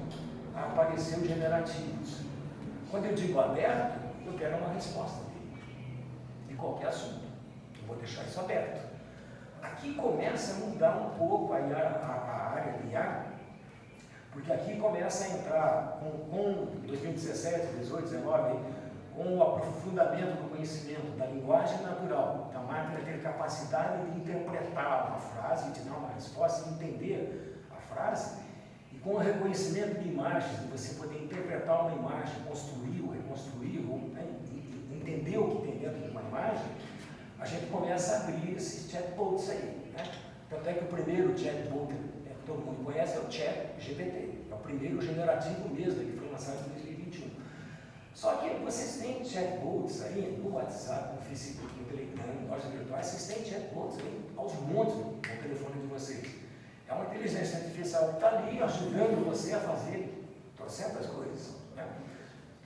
a aparecer os generativos. Quando eu digo aberto, eu quero uma resposta dele, de qualquer assunto. Eu vou deixar isso aberto. Aqui começa a mudar um pouco a área de IA, porque aqui começa a entrar com 2017, 18, 19, com o aprofundamento do conhecimento da linguagem natural, da máquina ter capacidade de interpretar uma frase, de dar uma resposta, de entender a frase, e com o reconhecimento de imagens, de você poder interpretar uma imagem, construir ou reconstruir, ou né, entender o que tem dentro de uma imagem, a gente começa a abrir esses chatbots aí. Né? Tanto é que o primeiro chatbot que todo mundo conhece é o ChatGPT, é o primeiro generativo mesmo, que foi lançado em 2021. Só que vocês têm chatbots aí no WhatsApp, no Facebook, no Telegram, em lojas virtuais, vocês têm chatbots aí aos montes no telefone de vocês. É uma inteligência artificial que está ali ajudando você a fazer trocentas coisas. Né?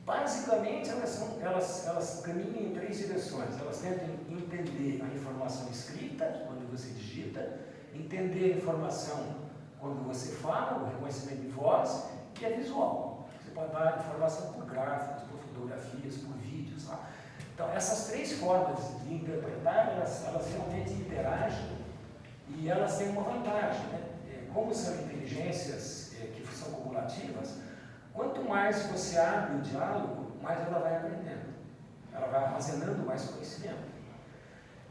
Basicamente, elas caminham em três direções. Elas tentam entender a informação escrita, quando você digita, entender a informação quando você fala, o reconhecimento de voz, e a visual. Você pode dar informação por gráficos, por fotografias, por vídeos. Tá? Então, essas três formas de interpretar, elas realmente interagem e elas têm uma vantagem. Né? Como são inteligências que são cumulativas, quanto mais você abre o diálogo, mais ela vai aprendendo. Ela vai armazenando mais conhecimento.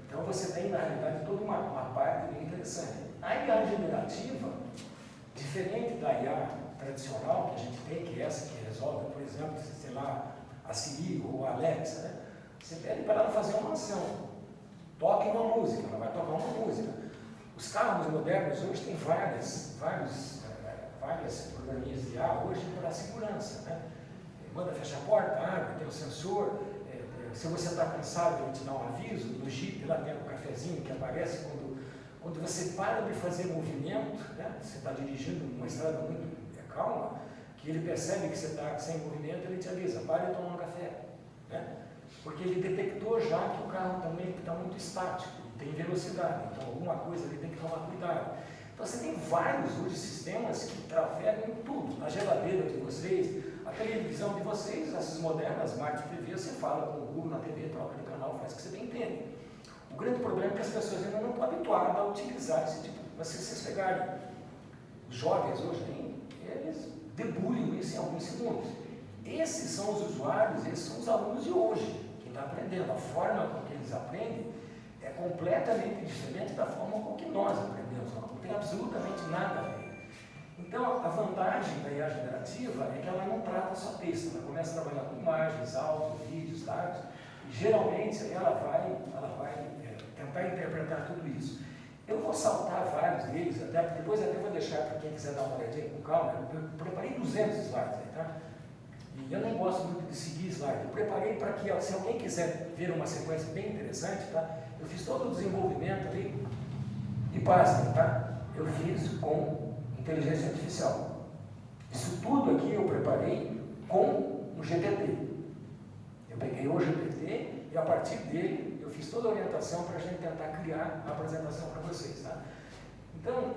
Então, você tem, na realidade, toda uma parte bem interessante. A IA generativa, diferente da IA tradicional que a gente tem, que é essa que resolve, por exemplo, sei lá, a Siri ou a Alexa, né? Você pede para ela fazer uma ação. Toque uma música, ela vai tocar uma música. Os carros modernos hoje têm várias programinhas de IA hoje para a segurança. Né? Manda fechar a porta, abre, tem o sensor. Se você está cansado, ele te dá um aviso. No Jeep lá tem um cafezinho que aparece quando você para de fazer movimento, né? Você está dirigindo uma estrada muito calma, que ele percebe que você está sem movimento, ele te avisa, pare e toma um café. Né? Porque ele detectou já que o carro também está muito estático, tem velocidade, então alguma coisa ele tem que tomar cuidado. Então você tem vários hoje sistemas que trafegam em tudo, na geladeira de vocês, a televisão de vocês, essas modernas, Smart TV, você fala com o Google na TV, troca de canal, faz o que você bem entende. O grande problema é que as pessoas ainda não estão habituadas a utilizar esse tipo. Mas se vocês pegarem os jovens hoje, eles debulham isso em alguns segundos. Esses são os usuários, esses são os alunos de hoje, que estão aprendendo. A forma com que eles aprendem é completamente diferente da forma com que nós aprendemos. Não tem absolutamente nada a ver. Então, a vantagem da IA generativa é que ela não trata só texto, ela começa a trabalhar com imagens, áudio, vídeos, dados, e geralmente ela vai tentar interpretar tudo isso. Eu vou saltar vários deles, depois até vou deixar para quem quiser dar uma olhadinha com calma. Eu preparei 200 slides aí, tá? E eu não gosto muito de seguir slide. Eu preparei para que, se alguém quiser ver uma sequência bem interessante, tá? Eu fiz todo o desenvolvimento ali, e pasmem, tá? Eu fiz com inteligência artificial. Isso tudo aqui eu preparei com o GPT. Eu peguei o GPT e a partir dele eu fiz toda a orientação para a gente tentar criar a apresentação para vocês, tá? Então,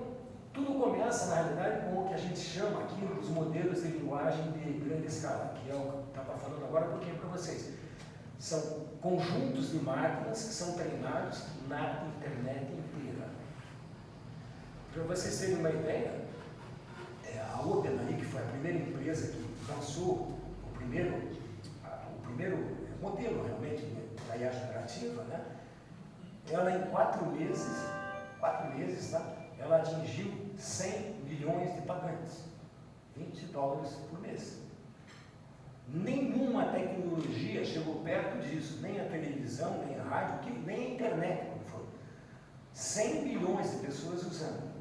tudo começa, na realidade, com o que a gente chama aqui os modelos de linguagem de grande escala, que é o que estava falando agora um pouquinho para vocês. São conjuntos de máquinas que são treinados na internet inteira. Para vocês terem uma ideia, a OpenAI, que foi a primeira empresa que lançou o primeiro modelo realmente da IA generativa, né? ela em 4 meses, tá? Ela atingiu 100 milhões de pagantes, $20 por mês. Nenhuma tecnologia chegou perto disso, nem a televisão, nem a rádio, nem a internet, como foi. 100 milhões de pessoas usando.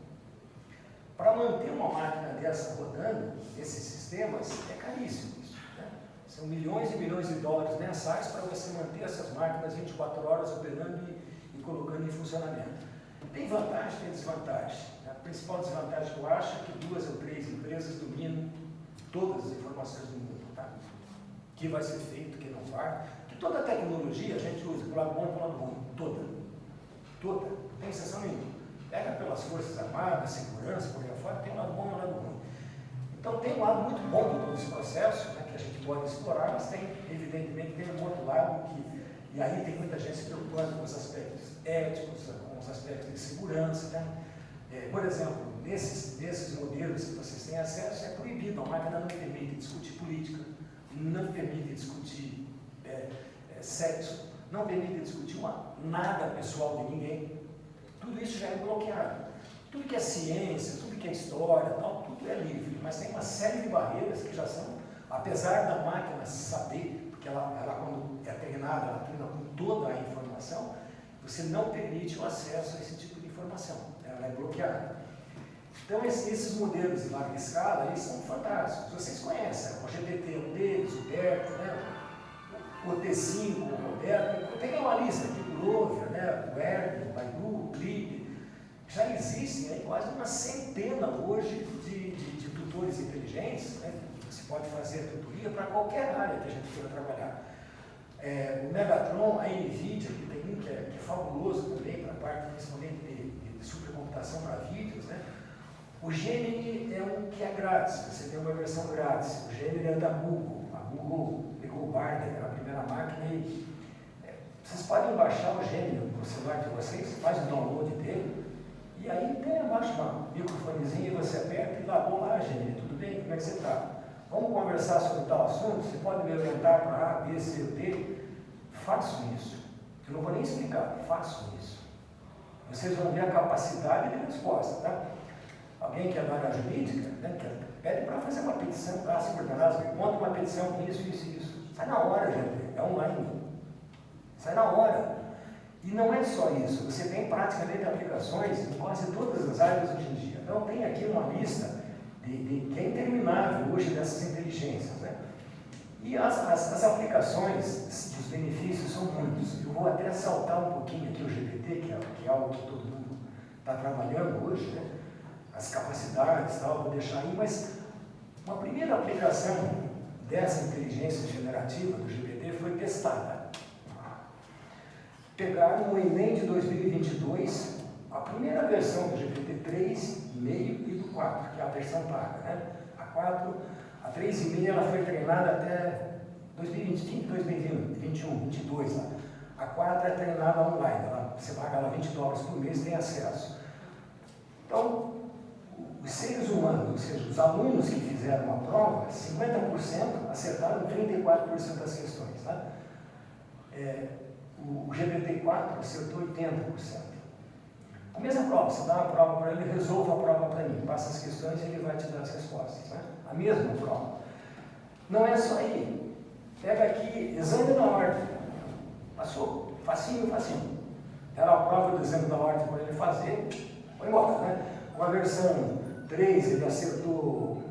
Para manter uma máquina dessa rodando, esses sistemas, é caríssimo isso, né? São milhões e milhões de dólares mensais para você manter essas máquinas 24 horas operando e colocando em funcionamento. Tem vantagem, tem desvantagem. A principal desvantagem que eu acho é que 2 ou 3 empresas dominam todas as informações do mundo, tá? O que vai ser feito, o que não vai. Que toda tecnologia a gente usa para o lado bom e para o lado ruim. Toda. Não tem exceção nenhuma. Pega pelas Forças Armadas, segurança, por aí afora, tem um lado bom e um lado ruim. Então tem um lado muito bom de todo esse processo, né, que a gente pode explorar, mas tem, evidentemente, tem um outro lado e aí tem muita gente se preocupando com os aspectos éticos, com os aspectos de segurança, né? Por exemplo, nesses modelos que vocês têm acesso, é proibido, a máquina não permite discutir política, não permite discutir sexo, não permite discutir nada pessoal de ninguém. Tudo isso já é bloqueado. Tudo que é ciência, tudo que é história, tal, tudo é livre, mas tem uma série de barreiras que já são, apesar da máquina saber, porque ela quando é treinada, ela treina com toda a informação, você não permite o acesso a esse tipo de informação, ela é bloqueada. Então esses modelos de larga escala, eles são fantásticos. Vocês conhecem, o GPT é um deles, o Berto, né? O T5, o Roberto, tem uma lista aqui, o Grover, né? O Erdo, o Baidu, o Clip. Já existem aí quase uma centena hoje de tutores inteligentes, né? Você pode fazer tutoria para qualquer área que a gente queira trabalhar. O Megatron, a NVIDIA, que tem um que é fabuloso também para a parte principalmente de supercomputação para vídeos, né? O Gemini é um que é grátis, você tem uma versão grátis. O Gemini é da Google, a Google pegou o Barney, era a primeira máquina e vocês podem baixar o Gemini no celular de vocês, faz o download dele e aí tem abaixo um microfonezinho e você aperta e lá, olá Gemini, tudo bem? Como é que você está? Vamos conversar sobre tal assunto? Você pode me orientar para A, B, C ou D? Faço isso. Eu não vou nem explicar, faço isso. Vocês vão ver a capacidade de resposta, tá? Alguém que é da área jurídica, né, pede para fazer uma petição, para se ordenar, monta uma petição com isso. Sai na hora, gente, é online. Sai na hora. E não é só isso, você tem praticamente aplicações em quase todas as áreas hoje em dia. Então tem aqui uma lista que é interminável hoje dessas inteligências, né? E as aplicações dos benefícios são muitos. Eu vou até saltar um pouquinho aqui o GPT, que é algo que todo mundo está trabalhando hoje, né? As capacidades, tal, vou deixar aí, mas uma primeira aplicação dessa inteligência generativa do GPT foi testada. Pegaram no Enem de 2022, a primeira versão do GPT 3,5 e do 4, que é a versão paga, né? A 3,5 ela foi treinada até 2020, 2021, 2022 lá. A 4 é treinada online, você paga lá $20 por mês, tem acesso. Então, os seres humanos, ou seja, os alunos que fizeram a prova, 50% acertaram 34% das questões. Tá? O GPT-4 acertou 80%. A mesma prova, você dá uma prova para ele, resolva a prova para mim, passa as questões e ele vai te dar as respostas. Né? A mesma prova. Não é só aí. Pega aqui, exame da ordem. Passou, facinho. Era a prova do exame da ordem para ele fazer, foi embora, né? Uma versão 3 ele acertou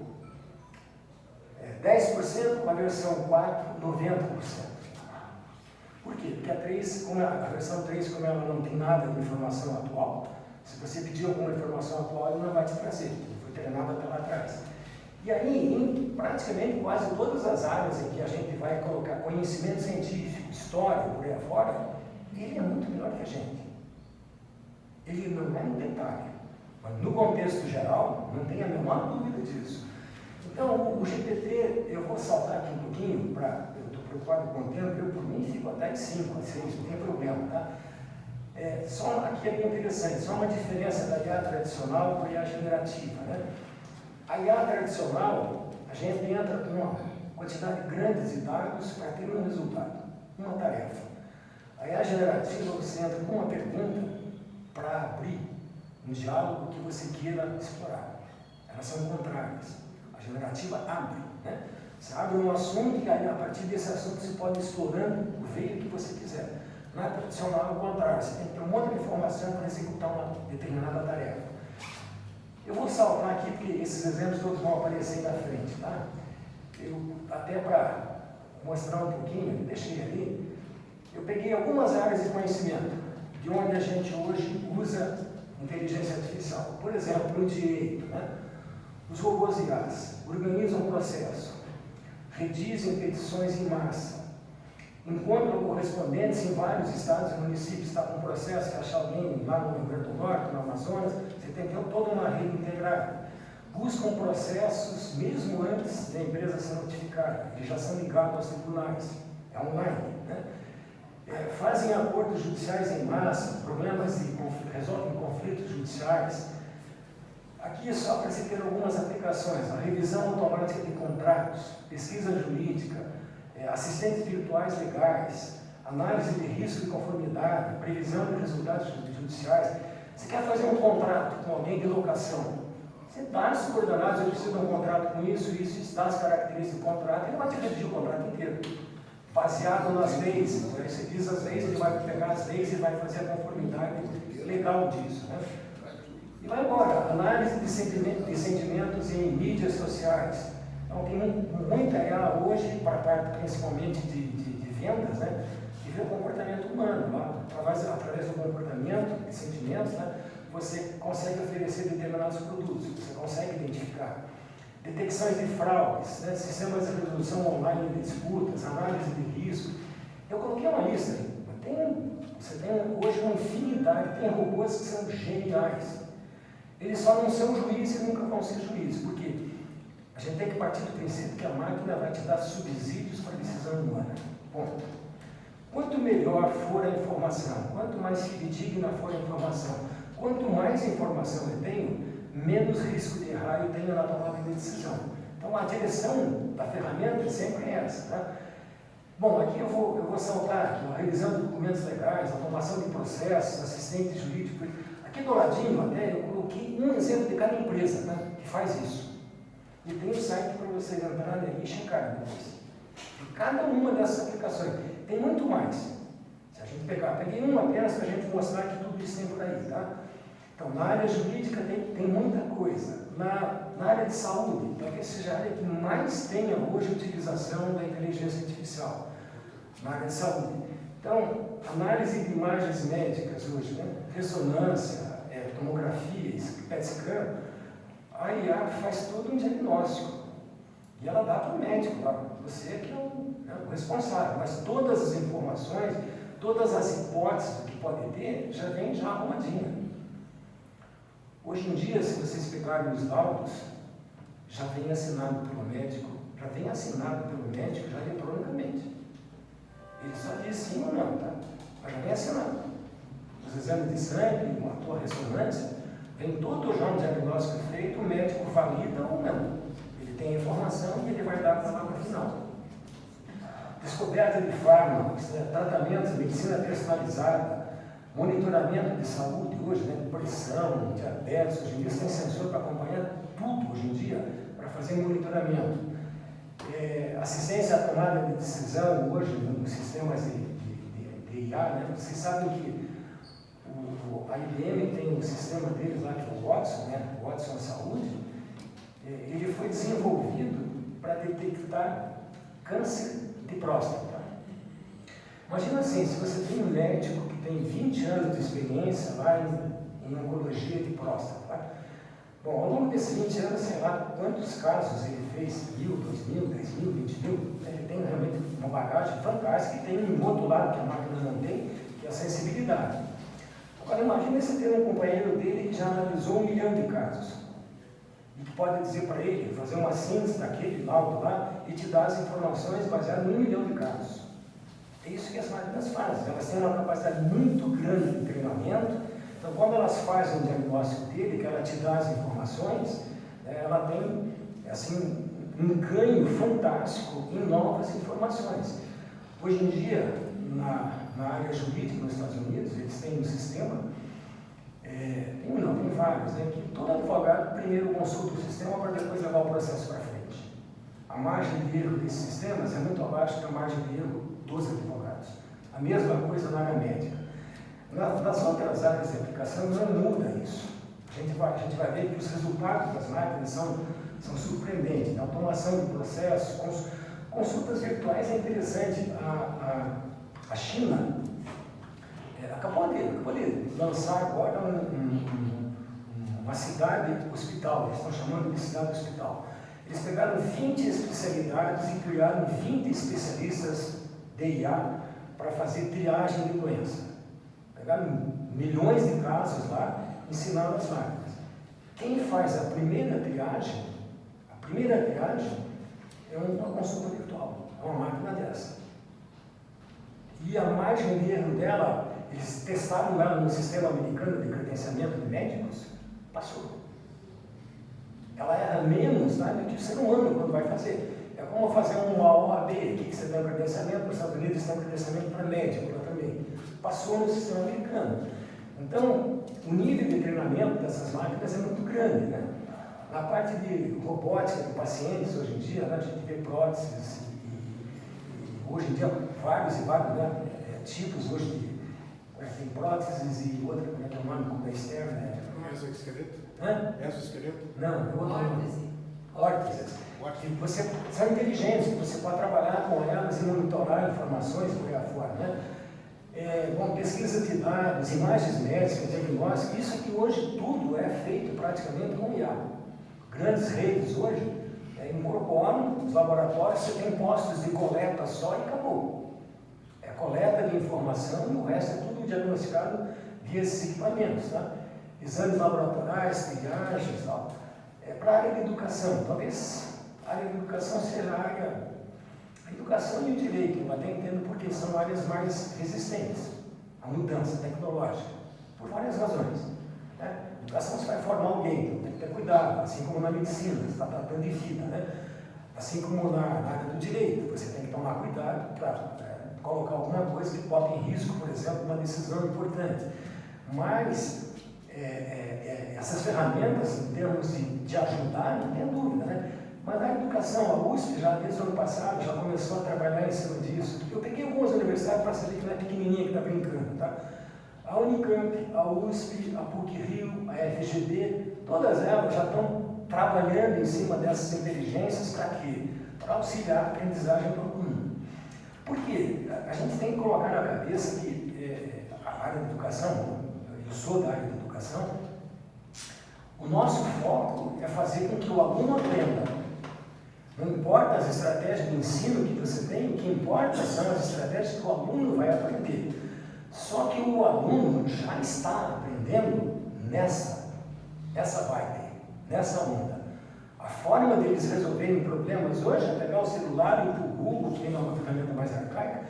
10%, com a versão 4, 90%. Por quê? Porque a versão 3, como ela não tem nada de informação atual, se você pedir alguma informação atual, ele não vai te trazer, ele foi treinado até lá atrás. E aí, em praticamente quase todas as áreas em que a gente vai colocar conhecimento científico, história, por aí afora, ele é muito melhor que a gente. Ele não é um detalhe. Mas no contexto geral, não tem a menor dúvida disso. Então, o GPT, eu vou saltar aqui um pouquinho, eu estou preocupado com o tempo, eu por mim fico até em 5, 6, não tem problema, tá? Aqui é bem interessante, só uma diferença da IA tradicional para a IA generativa, né? A IA tradicional, a gente entra com uma quantidade grande de dados para ter um resultado, uma tarefa. A A IA generativa, você entra com uma pergunta para abrir um diálogo que você queira explorar. Elas são contrárias. A generativa abre, né? Você abre um assunto e aí, a partir desse assunto, você pode ir explorando o veio que você quiser. Na tradicional, é o contrário. Você tem que ter um monte de informação para executar uma determinada tarefa. Eu vou saltar aqui, porque esses exemplos todos vão aparecer na frente, tá? Eu, até para mostrar um pouquinho, eu deixei ali, eu peguei algumas áreas de conhecimento, de onde a gente hoje usa inteligência artificial. Por exemplo, no direito, né? Os robôs IAs organizam o processo, redigem petições em massa, encontram correspondentes em vários estados e municípios. Está com um processo que achar alguém lá no Rio Grande do Norte, no Amazonas, você tem que ter toda uma rede integrada. Buscam processos mesmo antes da empresa ser notificada, eles já são ligados aos tribunais, é online, né? Fazem acordos judiciais em massa, resolvem conflitos judiciais. Aqui é só para se ter algumas aplicações: a revisão automática de contratos, pesquisa jurídica, assistentes virtuais legais, análise de risco e conformidade, previsão de resultados judiciais. Você quer fazer um contrato com alguém de locação? Você dá as coordenadas, eu preciso de um contrato com isso, dá as características do contrato, ele vai te redigir o contrato inteiro, baseado nas leis. Aí você diz as leis, ele vai pegar as leis e vai fazer a conformidade legal disso, né? E vai embora. Análise de sentimentos em mídias sociais. Então, tem muita IA hoje, para a parte principalmente de vendas, né? Que vê o comportamento humano. Lá, através do comportamento, de sentimentos, né? Você consegue oferecer determinados produtos, você consegue identificar. Detecções de fraudes, né? Sistemas de resolução online de disputas, análise de risco. Eu coloquei uma lista aí. Você tem hoje uma infinidade, tem robôs que são geniais. Eles só não são juízes e nunca vão ser juízes. Por quê? A gente tem que partir do princípio que a máquina vai te dar subsídios para a decisão humana. Ponto. Quanto melhor for a informação, quanto mais fidedigna for a informação, quanto mais informação eu tenho, menos risco de errar eu tenho na tomada de decisão. Então, a direção da ferramenta sempre é essa, tá? Bom, aqui eu vou saltar aqui, a revisão de documentos legais, automação de processos, assistente jurídico. Aqui do ladinho, até, eu coloquei um exemplo de cada empresa, né, que faz isso. E tem um site para vocês entrarem ali e checarem depois. E cada uma dessas aplicações. Tem muito mais. Se a gente peguei uma apenas para a gente mostrar que tudo isso tem por aí, tá? Então, na área jurídica tem muita coisa. Na área de saúde, talvez seja a área que mais tenha hoje utilização da inteligência artificial. Na área de saúde. Então, análise de imagens médicas hoje, né? Ressonância, tomografia, PET scan, a IA faz todo um diagnóstico. E ela dá para o médico, tá? Você que é o responsável. Mas todas as informações, todas as hipóteses que pode ter, já vem já arrumadinha. Hoje em dia, se vocês pegarem os laudos, já vem assinado pelo médico, já eletronicamente. Ele só diz sim ou não, tá? Mas já vem assinado. Os exames de sangue, uma tua ressonância, vem todo já um diagnóstico feito, o médico valida ou não. Ele tem a informação e ele vai dar a palavra final. Descoberta de fármacos, né? Tratamentos, medicina personalizada, monitoramento de saúde hoje, né? Pressão, diabetes, hoje em dia tem sensor para acompanhar tudo hoje em dia, para fazer monitoramento. Assistência à tomada de decisão hoje nos sistemas de IA, né? Vocês sabem que a IBM tem um sistema deles lá, que é o Watson, né? O Watson Saúde. Ele foi desenvolvido para detectar câncer de próstata. Imagina assim, se você tem um médico que tem 20 anos de experiência lá em oncologia de próstata. Tá? Bom, ao longo desses 20 anos, sei lá quantos casos ele fez, 1.000, 2.000, 10.000, 20.000. Ele tem realmente uma bagagem fantástica e tem um outro lado que a máquina não tem, que é a sensibilidade. Agora, imagine você ter um companheiro dele que já analisou 1 milhão de casos. E que pode dizer para ele, fazer uma síntese daquele laudo lá e te dar as informações baseadas em 1 milhão de casos. É isso que as máquinas fazem. Elas têm uma capacidade muito grande de treinamento. Então, quando elas fazem o diagnóstico dele, que ela te dá as informações, ela tem assim, um ganho fantástico em novas informações. Hoje em dia, na área jurídica nos Estados Unidos, eles têm um sistema, tem vários, né, que todo advogado primeiro consulta o sistema para depois levar o processo para frente. A margem de erro desses sistemas é muito abaixo da margem de erro dos advogados. A mesma coisa na área médica. Nas outras áreas de aplicação não muda isso. A gente vai ver que os resultados das máquinas são surpreendentes. A automação de processos, consultas virtuais é interessante. A China acabou de lançar agora uma cidade hospital, eles estão chamando de cidade hospital. Eles pegaram 20 especialidades e criaram 20 especialistas de IA para fazer triagem de doença. Pegaram milhões de casos lá, ensinaram as máquinas. Quem faz a primeira triagem é uma consulta virtual, é uma máquina dessa. E a margem de erro dela, eles testaram ela no sistema americano de credenciamento de médicos, passou. Ela erra menos, sabe, do que o ser humano quando vai fazer. É como fazer uma OAB, aqui que você tem um credenciamento, nos Estados Unidos você tem um credenciamento para médico, lá também. Passou no sistema americano. Então, o nível de treinamento dessas máquinas é muito grande, né? Na parte de robótica de pacientes, hoje em dia, né, a gente vê próteses e hoje em dia vários né, tipos hoje de tem próteses e outra, como é que é o nome da externa? Né? Exoesqueleto? Hã? Exoesqueleto? Não, é outro nome. Órteses. Que são inteligentes, que você pode trabalhar com elas e monitorar informações por aí afora, né? Bom, pesquisa de dados, imagens médicas, diagnóstico, isso aqui hoje tudo é feito praticamente com IA. Grandes redes hoje incorporam os laboratórios, você tem postos de coleta só e acabou. É coleta de informação e o resto é tudo diagnosticado via esses equipamentos, tá? Exames laboratoriais, triagens e tal. Para a área de educação, talvez a área de educação seja a educação e o direito, eu até entendo porque são áreas mais resistentes à mudança tecnológica, por várias razões. Né? A educação você vai formar alguém, então tem que ter cuidado, assim como na medicina, você está tratando de vida, né? Assim como na área do direito, você tem que tomar cuidado para colocar alguma coisa que bota em risco, por exemplo, uma decisão importante. Mas essas ferramentas, em termos de ajudar, não tem dúvida, né? Mas a educação, a USP, já desde o ano passado, já começou a trabalhar em cima disso. Eu peguei algumas universidades para saber que não é pequenininha que está brincando, tá? A Unicamp, a USP, a PUC-Rio, a FGD, todas elas já estão trabalhando em cima dessas inteligências para quê? Para auxiliar a aprendizagem do aluno. Por quê? A gente tem que colocar na cabeça que a área de educação, eu sou da área de educação, o nosso foco é fazer com que o aluno aprenda. Não importa as estratégias de ensino que você tem, o que importa são as estratégias que o aluno vai aprender. Só que o aluno já está aprendendo nessa vibe, nessa onda. A forma deles resolverem problemas hoje é pegar o celular e ir para o Google, que é uma ferramenta mais arcaica.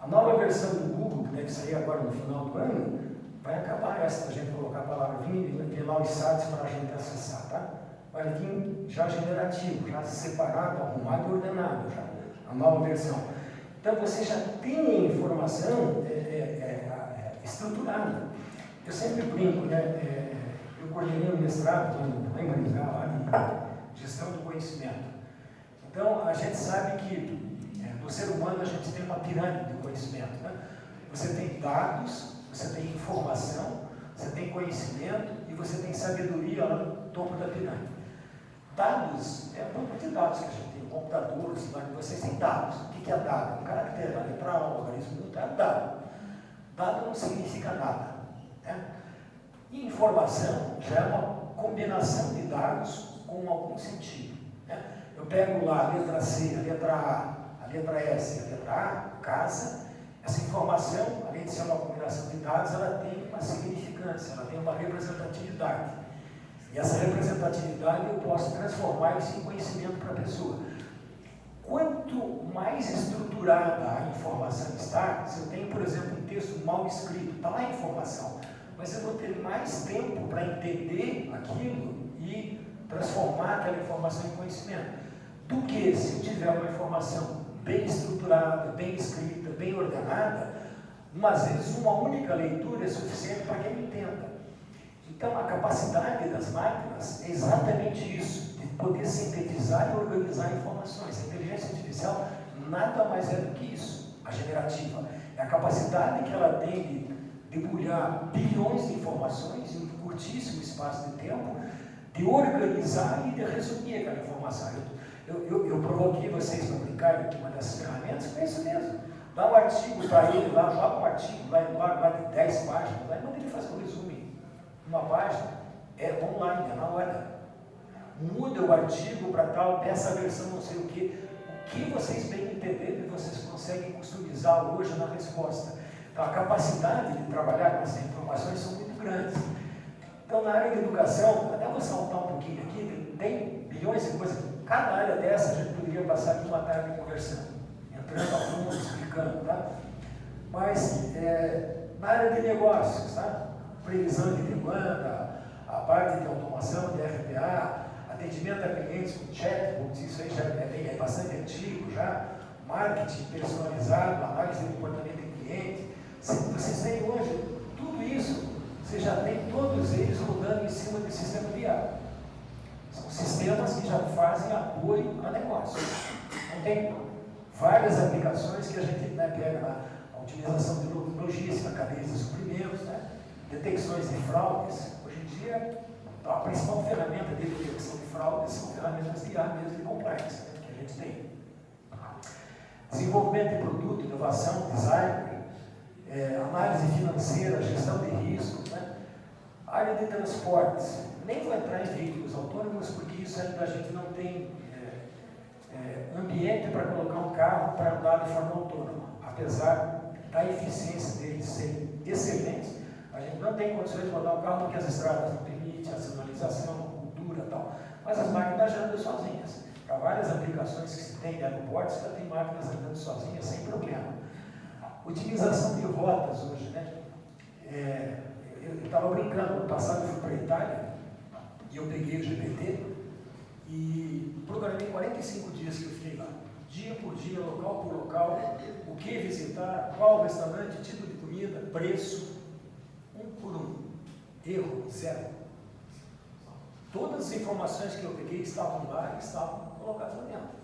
A nova versão do Google, que deve sair agora no final do ano, vai acabar essa, a gente colocar a palavra vir lá os sites para a gente acessar, tá? Vai vir já generativo, já separado, arrumado e ordenado, já, a nova versão. Então você já tem a informação estruturada. Eu sempre brinco, né? Eu coordenei um mestrado lá em Maringá, lá de gestão do conhecimento. Então a gente sabe que no ser humano a gente tem uma pirâmide de conhecimento, né? Você tem dados, você tem informação, você tem conhecimento e você tem sabedoria lá no topo da pirâmide. Dados é um banco de dados que a gente tem, computadores, lá que vocês têm dados. O que é dado? Um caractere, a letra A, o organismo não é dado. Dado não significa nada. Né? E informação já é uma combinação de dados com algum sentido. Né? Eu pego lá a letra C, a letra A, a letra S, a letra A, casa. Essa informação, além de ser uma combinação de dados, ela tem uma significância, ela tem uma representatividade. E essa representatividade eu posso transformar isso em conhecimento para a pessoa. Quanto mais estruturada a informação está, se eu tenho, por exemplo, um texto mal escrito, está lá a informação, mas eu vou ter mais tempo para entender aquilo e transformar aquela informação em conhecimento, do que se eu tiver uma informação bem estruturada, bem escrita, bem ordenada, Às vezes, uma única leitura é suficiente para que ele entenda. Então, a capacidade das máquinas é exatamente isso, de poder sintetizar e organizar informações. A inteligência artificial nada mais é do que isso, a generativa. É a capacidade que ela tem de debulhar bilhões de informações em um curtíssimo espaço de tempo, de organizar e de resumir aquela informação. Eu provoquei vocês para aplicarem uma dessas ferramentas, com isso mesmo. Dá um artigo para ele lá, joga um artigo lá de 10 páginas, lá, e manda ele fazer um resumo. Uma página é online, é na hora. Muda o artigo para tal, dessa versão não sei o que vocês bem entenderem, vocês conseguem customizar hoje na resposta. Então, a capacidade de trabalhar com essas informações são muito grandes. Então, na área de educação, até vou saltar um pouquinho aqui, tem bilhões de coisas. Cada área dessa a gente poderia passar aqui uma tarde conversando, entrando a fundo, explicando, tá? Mas, na área de negócios, tá? Previsão de demanda, a parte de automação de RPA, atendimento a clientes com chatbots, isso aí já é bastante antigo já, marketing personalizado, análise de comportamento de cliente. Vocês têm hoje tudo isso, você já tem todos eles rodando em cima do sistema BI. São sistemas que já fazem apoio a negócio. Então tem várias aplicações que a gente pega na otimização de logística, cadeias de suprimentos, detecções de fraudes. Hoje em dia, a principal ferramenta de detecção de fraudes são ferramentas de IA mesmo, de compliance, que a gente tem. Desenvolvimento de produto, inovação, design, análise financeira, gestão de riscos, área de transportes. Nem vou entrar em veículos autônomos, porque isso ainda a gente não tem ambiente para colocar um carro para andar de forma autônoma. Apesar da eficiência deles serem excelentes, a gente não tem condições de rodar o carro porque as estradas não permitem, a sinalização, a cultura e tal. Mas as máquinas já andam sozinhas. Para várias aplicações que se tem de aeroportos, já tem máquinas andando sozinhas sem problema. Utilização de rotas hoje, eu estava brincando, no passado eu fui para a Itália e eu peguei o GPT e programei 45 dias que eu fiquei lá. Dia por dia, local por local, o que visitar, qual restaurante, tipo de comida, preço, um por um. Erro, zero. Todas as informações que eu peguei estavam lá e estavam colocadas lá dentro.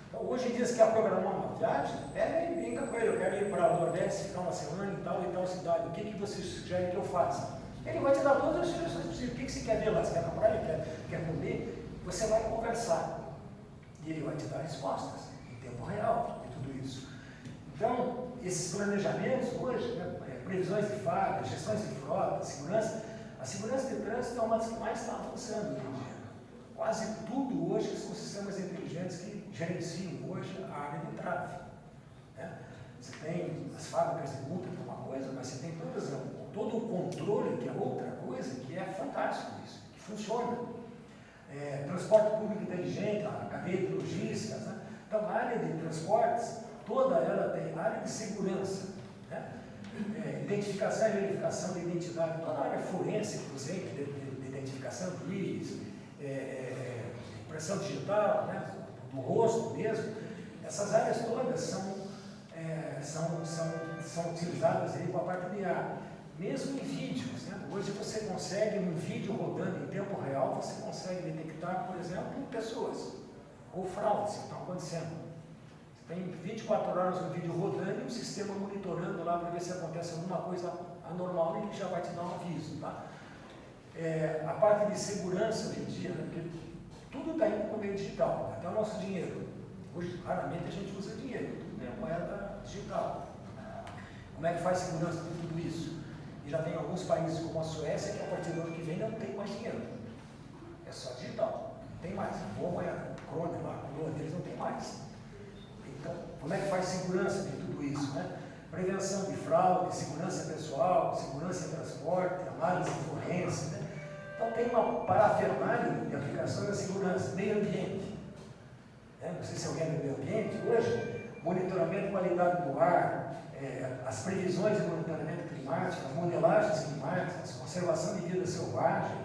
Então, hoje em dia, se quer programar uma viagem, pega e brinca com ele. Eu quero ir para o Nordeste, ficar uma semana em tal e tal cidade. O que você sugere que eu faça? Ele vai te dar todas as sugestões possíveis. O que você quer ver lá? Você quer na praia? Quer comer? Você vai conversar. E ele vai te dar respostas em tempo real de tudo isso. Então, esses planejamentos hoje, previsões de falha, gestões de frota, segurança. A segurança de trânsito é uma das que mais está avançando hoje em dia. Quase tudo hoje são sistemas inteligentes que gerenciam hoje a área de tráfego. Você tem as fábricas de multa, que é uma coisa, mas você tem todo o controle, que é outra coisa, que é fantástico isso, que funciona. Transporte público inteligente, a cadeia de logística. Então, a área de transportes, toda ela tem área de segurança. Identificação e verificação de identidade, toda a área forense, inclusive, de identificação do íris, impressão digital, do rosto mesmo, essas áreas todas são utilizadas aí com a parte de IA. Mesmo em vídeos, hoje você consegue, num vídeo rodando em tempo real, você consegue detectar, por exemplo, pessoas ou fraudes que estão acontecendo. Tem 24 horas no vídeo rodando e um sistema monitorando lá para ver se acontece alguma coisa anormal e ele já vai te dar um aviso, tá? A parte de segurança hoje em dia, porque tudo está indo para o meio digital, até o nosso dinheiro. Hoje, raramente a gente usa dinheiro, tudo é moeda digital. Como é que faz segurança de tudo isso? E já tem alguns países como a Suécia que a partir do ano que vem não tem mais dinheiro. É só digital, não tem mais. A boa moeda, crônia lá, a coroa deles não tem mais. Então, como é que faz segurança de tudo isso, Prevenção de fraude, segurança pessoal, segurança em transporte, análise forense, Então, tem uma parafernália de aplicação da segurança, meio ambiente. Não sei se alguém é do meio ambiente, hoje, monitoramento de qualidade do ar, as previsões de monitoramento climático, as modelagens climáticas, conservação de vida selvagem,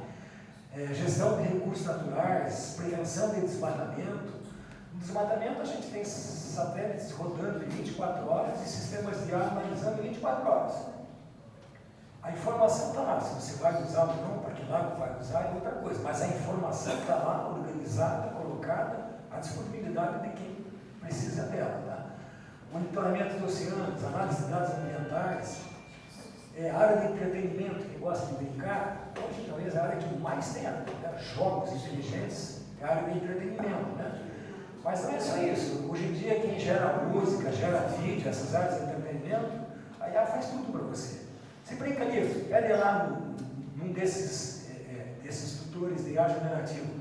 gestão de recursos naturais, prevenção de desmatamento. No desmatamento, a gente tem satélites rodando em 24 horas e sistemas de ar analisando em 24 horas. A informação está lá, se você vai usar ou não, para que lado vai usar é outra coisa, mas a informação está lá, organizada, colocada à disponibilidade de quem precisa dela. Tá? Monitoramento dos oceanos, análise de dados ambientais, área de entretenimento, que gosta de brincar, hoje talvez a área que mais tem, né? Jogos inteligentes, é a área de entretenimento. Né? Mas não é só isso, hoje em dia quem gera música, gera vídeo, essas áreas de entretenimento, a IA faz tudo para você. Você brinca nisso, pede lá num desses tutores de IA generativo,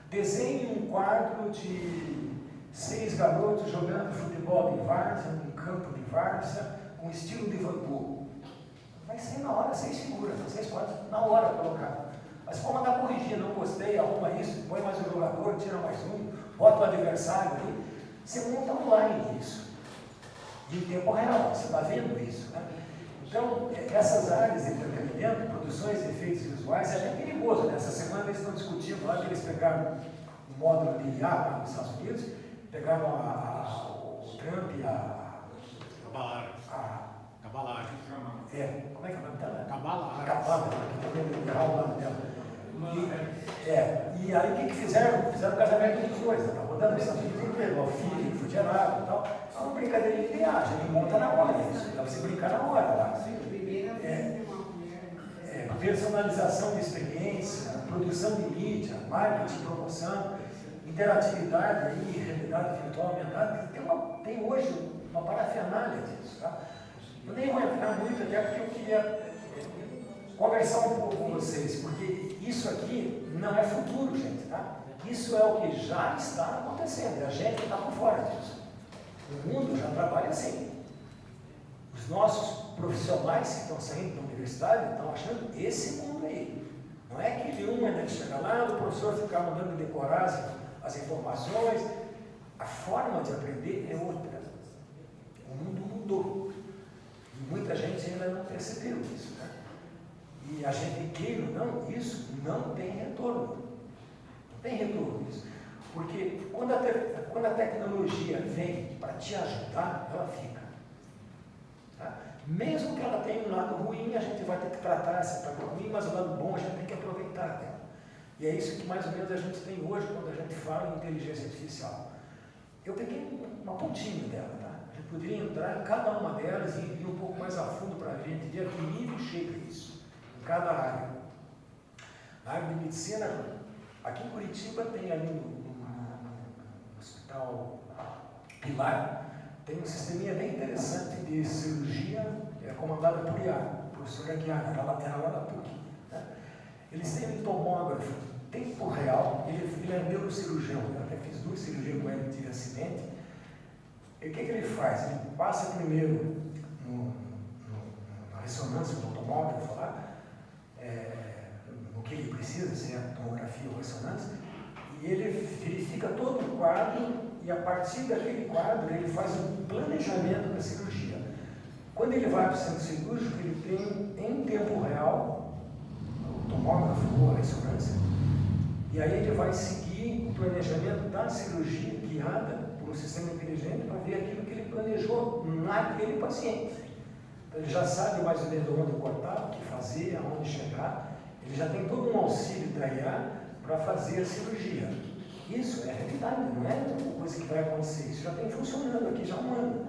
desenhe um quadro de 6 garotos jogando futebol de várzea, num campo de várzea, com estilo de Van Gogh. Vai ser na hora 6 figuras, 6 quadros, na hora colocado. Mas pode mandar corrigir, não gostei, arruma isso, põe mais um jogador, tira mais um, bota o adversário ali. Você monta online isso. E em tempo real, você está vendo isso, né? Então, essas áreas de entretenimento, produções de efeitos visuais, é até perigoso, né? Essa semana eles estão discutindo lá que eles pegaram um módulo de IA lá nos Estados Unidos, pegaram o Trump e Cabalari. Como é que é o nome dela? Cabalari. Cabalari, errar o nome dela. E aí o que fizeram? Fizeram o casamento dos dois, tá rodando nos Estados Unidos inteiro, o filho foi gerado e tal. É uma brincadeira de IA, a gente monta na hora isso, dá pra você brincar na hora lá. Personalização de experiência, produção de mídia, marketing, promoção, interatividade aí, realidade virtual aumentada, tem hoje uma parafernália disso, tá? Eu nem vou entrar muito até porque eu queria conversar um pouco com vocês, porque isso aqui não é futuro, gente, tá? Isso é o que já está acontecendo, e a gente está por fora disso. O mundo já trabalha assim. Os nossos profissionais que estão saindo da universidade estão achando esse mundo aí. Não é aquele ainda que chega lá, o professor ficar mandando decorar as informações. A forma de aprender é outra. O mundo mudou. E muita gente ainda não percebeu isso. Né? E a gente queira ou não, isso não tem retorno. Não tem retorno isso. Porque quando a tecnologia vem para te ajudar, ela fica. Tá? Mesmo que ela tenha um lado ruim, a gente vai ter que tratar esse lado ruim, mas o lado bom a gente tem que aproveitar dela. E é isso que mais ou menos a gente tem hoje quando a gente fala em inteligência artificial. Eu peguei uma pontinha dela, tá? A gente poderia entrar em cada uma delas e ir um pouco mais a fundo para a gente ver a que nível chega isso, em cada área. Na área de medicina, aqui em Curitiba tem ali no Hospital Pilar, tem um sisteminha bem interessante de cirurgia comandada por IA, a professora Guiara, ela lá da PUC. Né? Eles têm um tomógrafo tempo real, ele é neurocirurgião, eu até fiz 2 cirurgias com ele, tive acidente. E o que ele faz? Ele passa primeiro na ressonância do tomógrafo lá, no que ele precisa, se é tomografia ou ressonância, e ele verifica todo o quadro e a partir daquele quadro ele faz um planejamento da cirurgia. Quando ele vai para o centro cirúrgico, ele tem em tempo real o tomógrafo ou a ressonância, e aí ele vai seguir o planejamento da cirurgia guiada por um sistema inteligente para ver aquilo que ele planejou naquele paciente. Então ele já sabe mais ou menos onde cortar, o que fazer, aonde chegar, ele já tem todo um auxílio da IA para fazer a cirurgia. Isso é realidade, não é uma coisa que vai acontecer, isso já tem funcionando aqui já há um ano,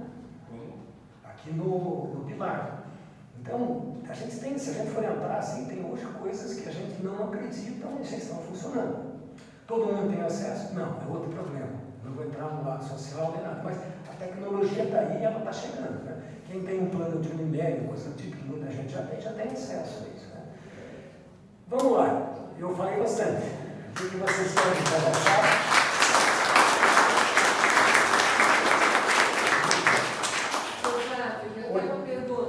aqui no Pilar. Então, a gente tem, se a gente for entrar assim, tem hoje coisas que a gente não acredita, mas já estão funcionando. Todo mundo tem acesso? Não, é outro problema. Não vou entrar no lado social nem nada, mas a tecnologia está aí e ela está chegando. Né? Quem tem um plano de Unimed, coisa do tipo que muita gente já tem acesso a isso. Né? Vamos lá, eu falei bastante. O que vocês querem conversar?